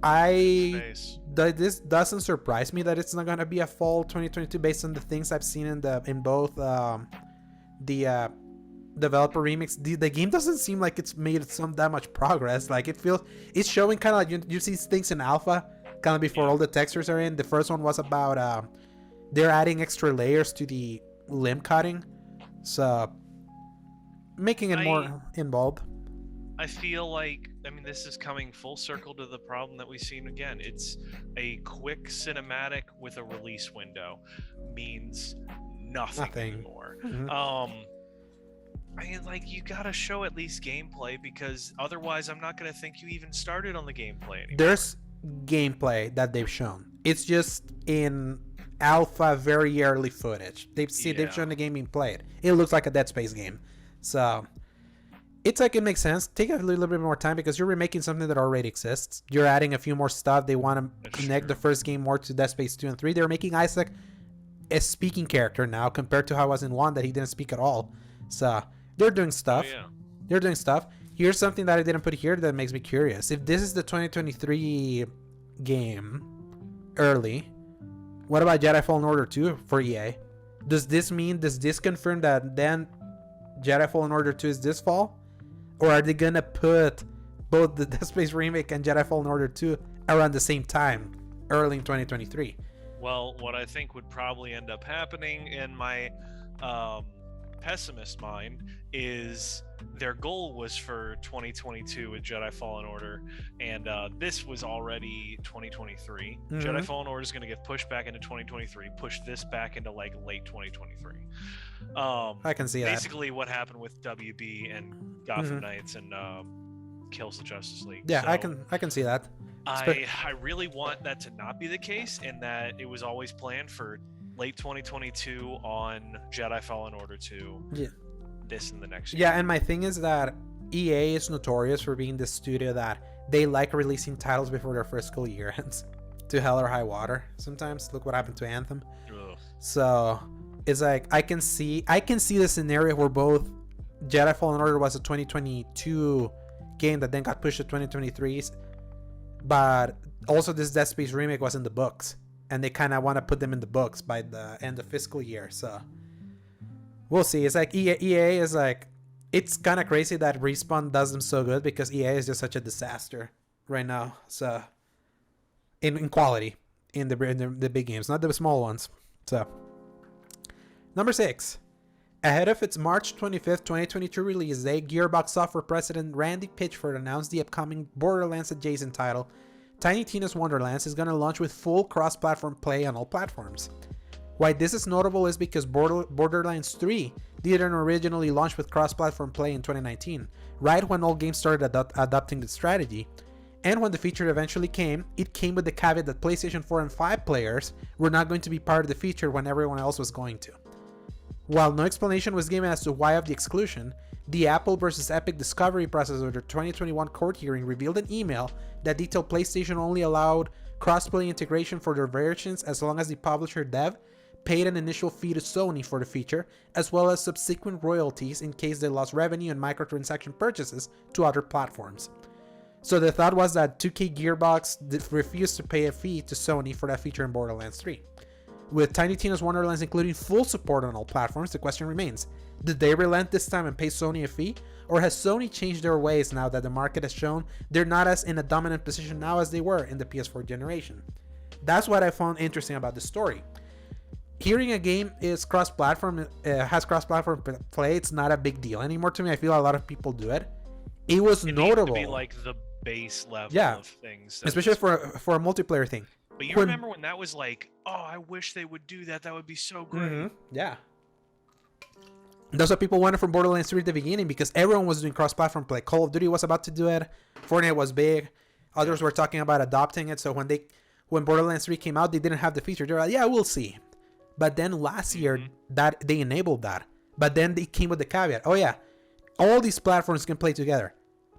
This doesn't surprise me that it's not going to be a fall 2022 based on the things I've seen in both the developer remix. The game doesn't seem like it's made that much progress. Like it's showing kind of like you see things in alpha kind of before all the textures are in. The first one was about they're adding extra layers to the limb cutting, so making it more involved. I feel like, this is coming full circle to the problem that we've seen again. It's a quick cinematic with a release window means nothing anymore. You gotta show at least gameplay, because otherwise I'm not gonna think you even started on the gameplay anymore. There's gameplay that they've shown. It's just in alpha, very early footage. They've shown the game being played. It looks like a Dead Space game. So it's like it makes sense. Take a little bit more time because you're remaking something that already exists. You're adding a few more stuff. They want to connect the first game more to Dead Space 2 and 3. They're making Isaac a speaking character now compared to how it was in 1 that he didn't speak at all. So they're doing stuff. They're doing stuff. Here's something that I didn't put here that makes me curious. If this is the 2023 game early, what about Jedi Fallen Order 2 for EA? Does this confirm that then Jedi Fallen Order 2 is this fall? Or are they gonna put both the Dead Space remake and Jedi Fallen Order 2 around the same time, early in 2023? Well, what I think would probably end up happening in my pessimist mind is their goal was for 2022 with Jedi Fallen Order, and this was already 2023. Jedi Fallen Order is going to get pushed back into 2023, push this back into like late 2023. I can see basically what happened with WB and Gotham Knights and Kills the Justice League. Yeah, so I can see that. I really want that to not be the case, and that it was always planned for late 2022 on Jedi Fallen Order 2. Yeah. This in the next year. Yeah, and my thing is that EA is notorious for being the studio that they like releasing titles before their first school year ends. To hell or high water. Sometimes look what happened to Anthem. Ugh. So it's like I can see the scenario where both Jedi Fallen Order was a 2022 game that then got pushed to 2023, but also this Dead Space remake was in the books, and they kind of want to put them in the books by the end of fiscal year. So we'll see. It's like EA is like, it's kind of crazy that Respawn does them so good because EA is just such a disaster right now. So in quality in the big games, not the small ones. So number 6. Ahead of its March 25th, 2022 release date, Gearbox Software president Randy Pitchford announced the upcoming Borderlands adjacent title, Tiny Tina's Wonderlands, is going to launch with full cross-platform play on all platforms. Why this is notable is because Borderlands 3 didn't originally launch with cross-platform play in 2019, right when all games started adopting the strategy. And when the feature eventually came, it came with the caveat that PlayStation 4 and 5 players were not going to be part of the feature when everyone else was going to. While no explanation was given as to why of the exclusion, the Apple versus Epic discovery process of their 2021 court hearing revealed an email that detailed PlayStation only allowed crossplay integration for their versions as long as the publisher dev paid an initial fee to Sony for the feature, as well as subsequent royalties in case they lost revenue and microtransaction purchases to other platforms. So the thought was that 2K Gearbox refused to pay a fee to Sony for that feature in Borderlands 3. With Tiny Tina's Wonderlands including full support on all platforms, the question remains, did they relent this time and pay Sony a fee? Or has Sony changed their ways now that the market has shown they're not as in a dominant position now as they were in the PS4 generation? That's what I found interesting about the story. Hearing a game is cross-platform, has cross-platform play, it's not a big deal anymore to me. I feel a lot of people do it. It was notable. Needs to be like the base level of things. Especially for a multiplayer thing. But you remember when that was like, oh, I wish they would do that. That would be so great. Mm-hmm. Yeah. That's what people wanted from Borderlands 3 at the beginning because everyone was doing cross-platform play. Call of Duty was about to do it. Fortnite was big. Others were talking about adopting it. So when Borderlands 3 came out, they didn't have the feature. They were like, yeah, we'll see. But then last year, that they enabled that. But then they came with the caveat. Oh yeah, all these platforms can play together.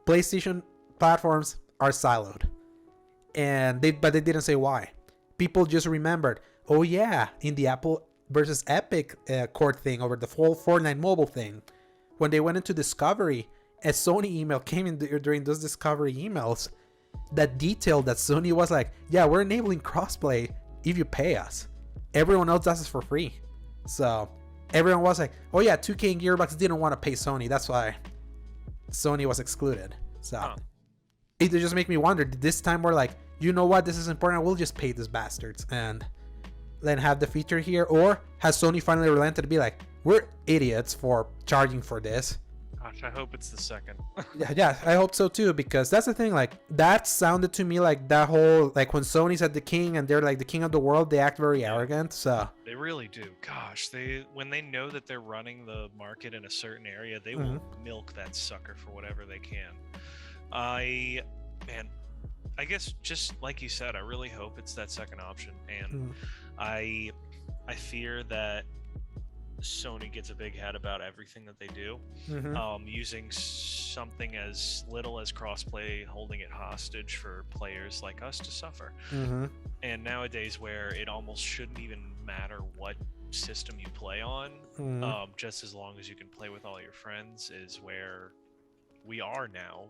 PlayStation platforms are siloed. But they didn't say why. People just remembered, oh yeah, in the Apple versus Epic court thing over the whole Fortnite mobile thing, when they went into discovery, a Sony email came in during those discovery emails that detailed that Sony was like, yeah, we're enabling crossplay if you pay us. Everyone else does this for free. So everyone was like, oh yeah, 2K and Gearbox didn't want to pay Sony. That's why Sony was excluded. So it just make me wonder, did this time we're like, you know what, this is important, we'll just pay these bastards and then have the feature here? Or has Sony finally relented to be like, we're idiots for charging for this? Gosh, I hope it's the second. yeah, I hope so too, because that's the thing, like, that sounded to me like that whole, like, when Sony's at the king and they're like the king of the world, they act very arrogant. So they really do. Gosh, when they know that they're running the market in a certain area, they will milk that sucker for whatever they can. I guess just like you said, I really hope it's that second option, and I fear that Sony gets a big head about everything that they do, using something as little as crossplay, holding it hostage for players like us to suffer. And nowadays, where it almost shouldn't even matter what system you play on, just as long as you can play with all your friends, is where we are now,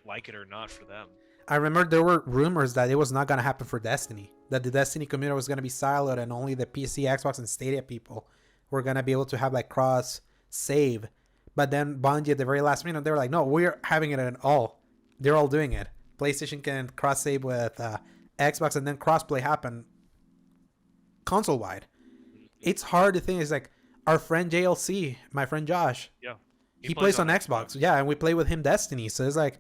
like it or not for them. I remember there were rumors that it was not going to happen for Destiny, that the Destiny community was going to be siloed and only the PC, Xbox, and Stadia people were going to be able to have like cross save. But then Bungie at the very last minute, they were like, no, we're having it at all. They're all doing it. PlayStation can cross save with Xbox, and then crossplay happen console wide. It's hard to think. It's like our friend JLC, my friend Josh. Yeah. He plays on Xbox. Yeah, and we play with him Destiny. So it's like,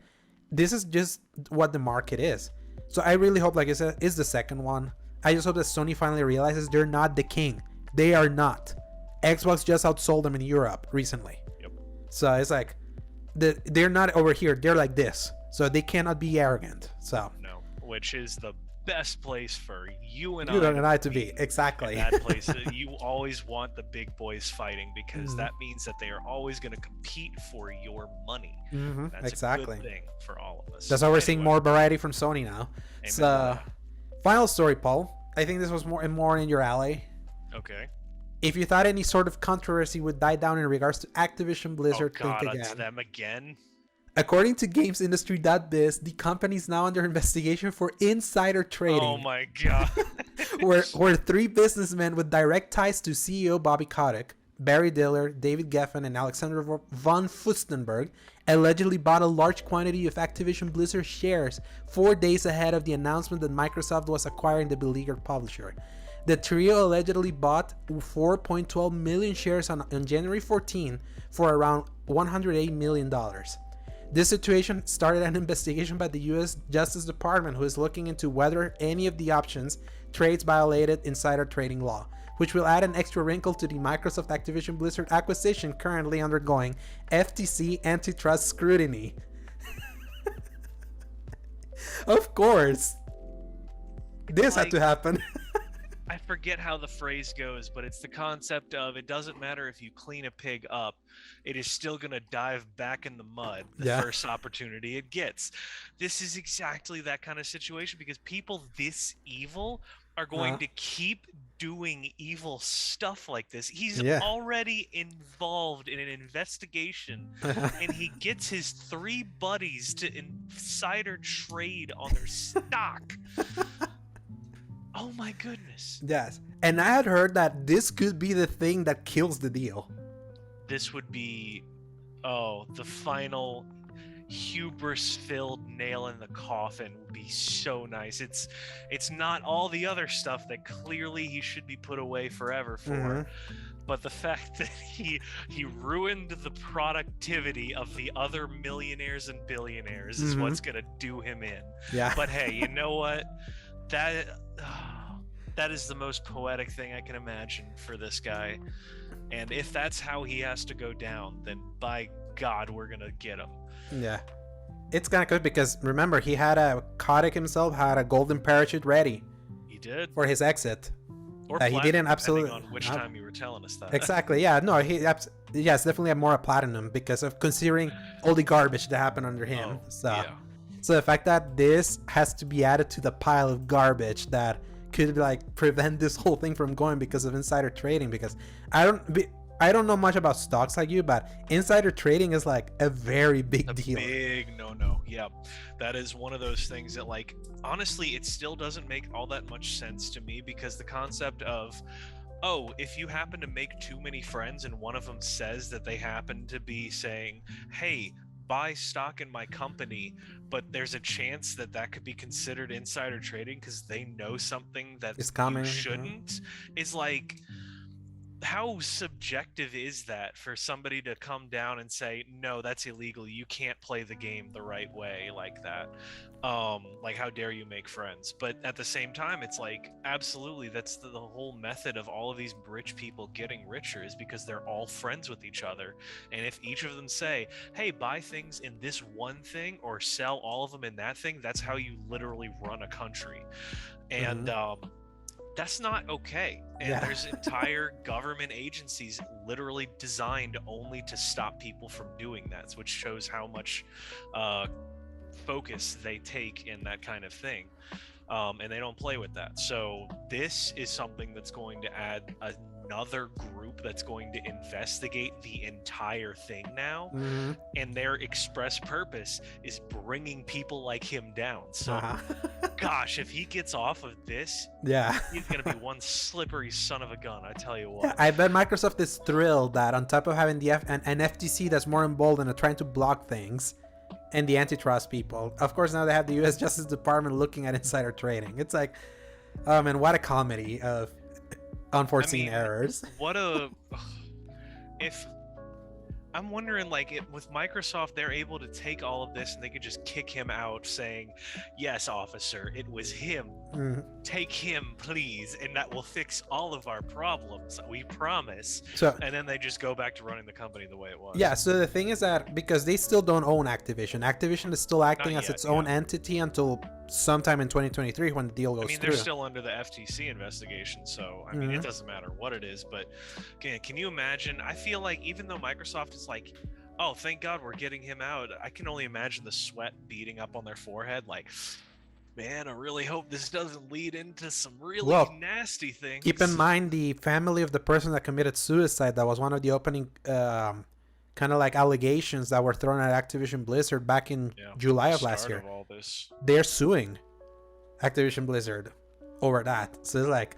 this is just what the market is. So I really hope, like I said, is the second one. I just hope that Sony finally realizes they're not the king. They are not. Xbox just outsold them in Europe recently. So it's like, they're not over here. They're like this. So they cannot be arrogant. So no, which is the best place for you and I to be. Exactly. That place, you always want the big boys fighting, because that means that they are always going to compete for your money. That's a good thing for all of us. That's why we're seeing more variety from Sony now. Amen. So, final story, Paul. I think this was more in your alley. Okay. If you thought any sort of controversy would die down in regards to Activision Blizzard, think again. It's them again. According to GamesIndustry.biz, the company is now under investigation for insider trading. Oh my god. where three businessmen with direct ties to CEO Bobby Kotick, Barry Diller, David Geffen, and Alexander von Fustenberg allegedly bought a large quantity of Activision Blizzard shares 4 days ahead of the announcement that Microsoft was acquiring the beleaguered publisher. The trio allegedly bought 4.12 million shares on January 14 for around $108 million. This situation started an investigation by the U.S. Justice Department, who is looking into whether any of the options trades violated insider trading law, which will add an extra wrinkle to the Microsoft Activision Blizzard acquisition currently undergoing FTC antitrust scrutiny. Of course. This had to happen. I forget how the phrase goes, but it's the concept of it doesn't matter if you clean a pig up, it is still going to dive back in the mud the Yeah. first opportunity it gets. This is exactly that kind of situation because people this evil are going Uh, to keep doing evil stuff like this. He's yeah. already involved in an investigation and he gets his 3 buddies to insider trade on their stock. Oh my goodness. Yes. And I had heard that this could be the thing that kills the deal. This would be the final hubris filled nail in the coffin would be so nice. It's not all the other stuff that clearly he should be put away forever for. But the fact that he ruined the productivity of the other millionaires and billionaires is what's gonna do him in. Yeah. But hey, you know what? That is the most poetic thing I can imagine for this guy. And if that's how he has to go down, then by God, we're gonna get him. Yeah. It's kind of good because remember, he had Kotick himself had a golden parachute ready. He did. For his exit. Or he didn't absolutely. Depending on which time you were telling us that. Exactly. Yeah. No. Yes, definitely more a platinum because of considering all the garbage that happened under him. So the fact that this has to be added to the pile of garbage that could like prevent this whole thing from going because of insider trading. Because I don't know much about stocks like you, but insider trading is like a very big deal. Big no. Yeah, that is one of those things that, like, honestly, it still doesn't make all that much sense to me because the concept of, if you happen to make too many friends and one of them says that they happen to be saying, hey, buy stock in my company, but there's a chance that could be considered insider trading because they know something that It's coming. You shouldn't, is like, how subjective is that for somebody to come down and say, no, that's illegal, you can't play the game the right way like that? Like, how dare you make friends? But at the same time, it's like, absolutely, that's the whole method of all of these rich people getting richer, is because they're all friends with each other. And if each of them say, hey, buy things in this one thing or sell all of them in that thing, that's how you literally run a country. And that's not okay. And there's entire government agencies literally designed only to stop people from doing that, which shows how much focus they take in that kind of thing. And they don't play with that. So this is something that's going to add another group that's going to investigate the entire thing now. And their express purpose is bringing people like him down. So gosh, if he gets off of this, he's gonna be one slippery son of a gun, I tell you what. Yeah, I bet Microsoft is thrilled that on top of having an FTC that's more involved in trying to block things, and the antitrust people, of course now they have the US Justice Department looking at insider trading. It's like, and what a comedy of unforeseen errors. If I'm wondering, like, with Microsoft, they're able to take all of this and they could just kick him out saying, yes, officer, it was him. Take him, please, and that will fix all of our problems. We promise. And then they just go back to running the company the way it was. Yeah, so the thing is that because they still don't own Activision, Activision is still acting as its own entity until sometime in 2023 when the deal goes through. They're still under the FTC investigation, so I mean, it doesn't matter what it is. But again, can you imagine? I feel like even though Microsoft is like, oh, thank God we're getting him out, I can only imagine the sweat beating up on their forehead, like, man, I really hope this doesn't lead into some really nasty things. Keep in mind the family of the person that committed suicide. That was one of the opening kind of like allegations that were thrown at Activision Blizzard back in July of last year. They're suing Activision Blizzard over that. So it's like,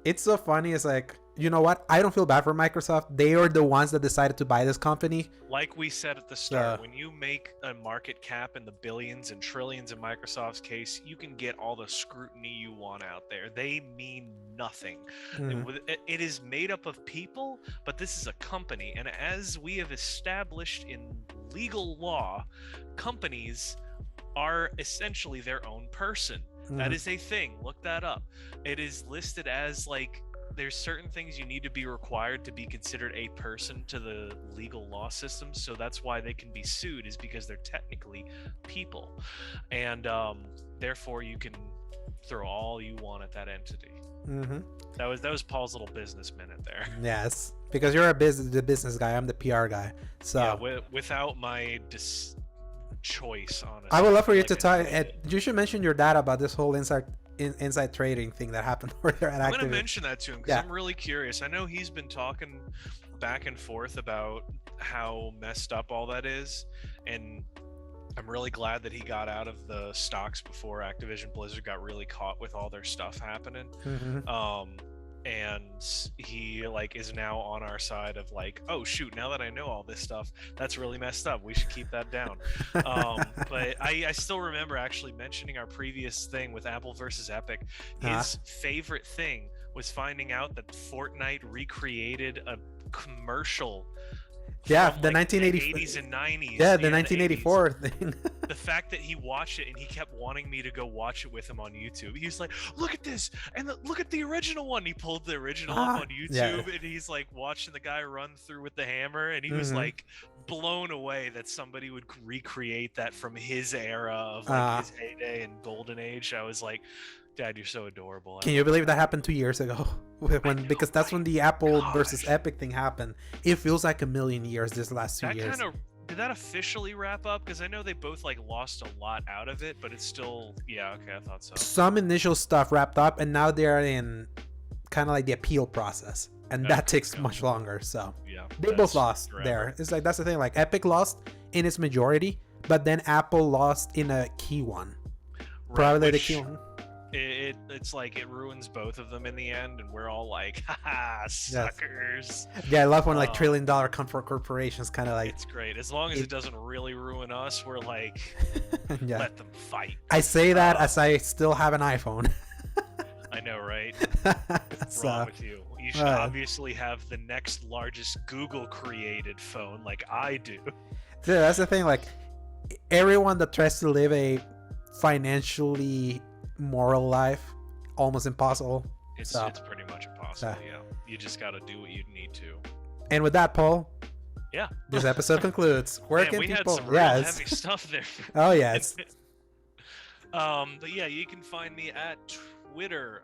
it's so funny. It's like, you know what? I don't feel bad for Microsoft. They are the ones that decided to buy this company. Like we said at the start, when you make a market cap in the billions and trillions in Microsoft's case, you can get all the scrutiny you want out there. They mean nothing. It is made up of people, but this is a company. And as we have established in legal law, companies are essentially their own person. That is a thing. Look that up. It is listed as, like, there's certain things you need to be required to be considered a person to the legal law system, so that's why they can be sued, is because they're technically people, and therefore you can throw all you want at that entity. Mm-hmm. That was Paul's little business minute there. Yes, because you're the business guy. I'm the PR guy. So yeah, without my choice, honestly. I would love for you to talk. You should mention your dad about this whole inside trading thing that happened over there at Activision. I'm going to mention that to him because I'm really curious. I know he's been talking back and forth about how messed up all that is, and I'm really glad that he got out of the stocks before Activision Blizzard got really caught with all their stuff happening. Mm-hmm. And he like is now on our side of like, oh shoot, now that I know all this stuff, that's really messed up, we should keep that down. But I still remember actually mentioning our previous thing with Apple versus Epic. His favorite thing was finding out that Fortnite recreated a commercial the 1980s and 90s. Yeah, the 1984 thing. The fact that he watched it and he kept wanting me to go watch it with him on YouTube. He was like, look at this, and look at the original one. He pulled the original up on YouTube, and he's like watching the guy run through with the hammer, and he was like blown away that somebody would recreate that from his era of like his heyday and golden age. I was like, Dad, you're so adorable. Can you believe that happened 2 years ago? Because that's when the Apple versus Epic thing happened. It feels like a million years this last 2 years. Did that officially wrap up? Because I know they both like lost a lot out of it, but it's still, yeah, okay, I thought so. Some initial stuff wrapped up, and now they're in kind of like the appeal process, and that takes much longer. So yeah, they both lost there. It's like that's the thing. Like Epic lost in its majority, but then Apple lost in a key one. Probably the key one. It's like it ruins both of them in the end, and we're all like, haha, suckers. Yeah, I love when like $1 trillion comfort corporations kind of like. It's great as long as it doesn't really ruin us. We're like, let them fight. I say that as I still have an iPhone. I know, right? What's wrong with you? You should obviously have the next largest Google created phone like I do. Dude, that's the thing. Like everyone that tries to live a financially moral life, almost impossible. It's pretty much impossible. Yeah, you just got to do what you need to. And with that, Paul, this episode concludes. Where can we people? Had some real heavy stuff there. Oh yes. But yeah, you can find me at Twitter.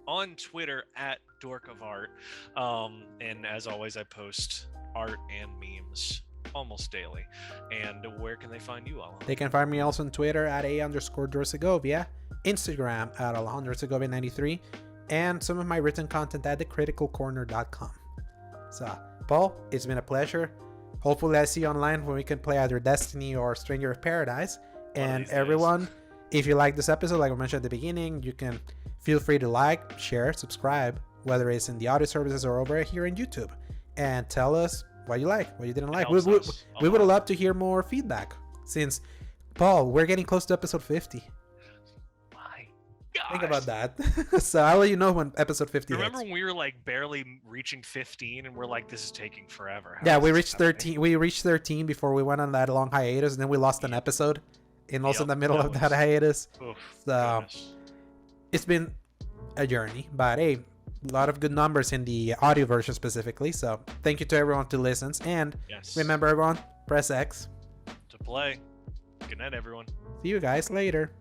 On Twitter at Dork of Art. And as always, I post art and memes almost daily. And where can they find you, Alejandro? They can find me also on Twitter at _Dorsegovia, Instagram at AlejandroSegovia93, and some of my written content at thecriticalcorner.com. So, Paul, it's been a pleasure. Hopefully I see you online when we can play either Destiny or Stranger of Paradise. And everyone, if you like this episode, like I mentioned at the beginning, you can feel free to like, share, subscribe, whether it's in the audio services or over here on YouTube. And tell us what you like, what you didn't like. We would love to hear more feedback since, Paul, we're getting close to episode 50. My gosh. Think about that. So I'll let you know when episode 50 Remember hits. when we were like barely reaching 15 and we're like, this is taking forever. Yeah, we reached 13. We reached 13 before we went on that long hiatus, and then we lost an episode in also in the middle of that hiatus. So it's been a journey, but hey, a lot of good numbers in the audio version specifically. So thank you to everyone who listens, and remember everyone, press X to play. Good night, everyone. See you guys later.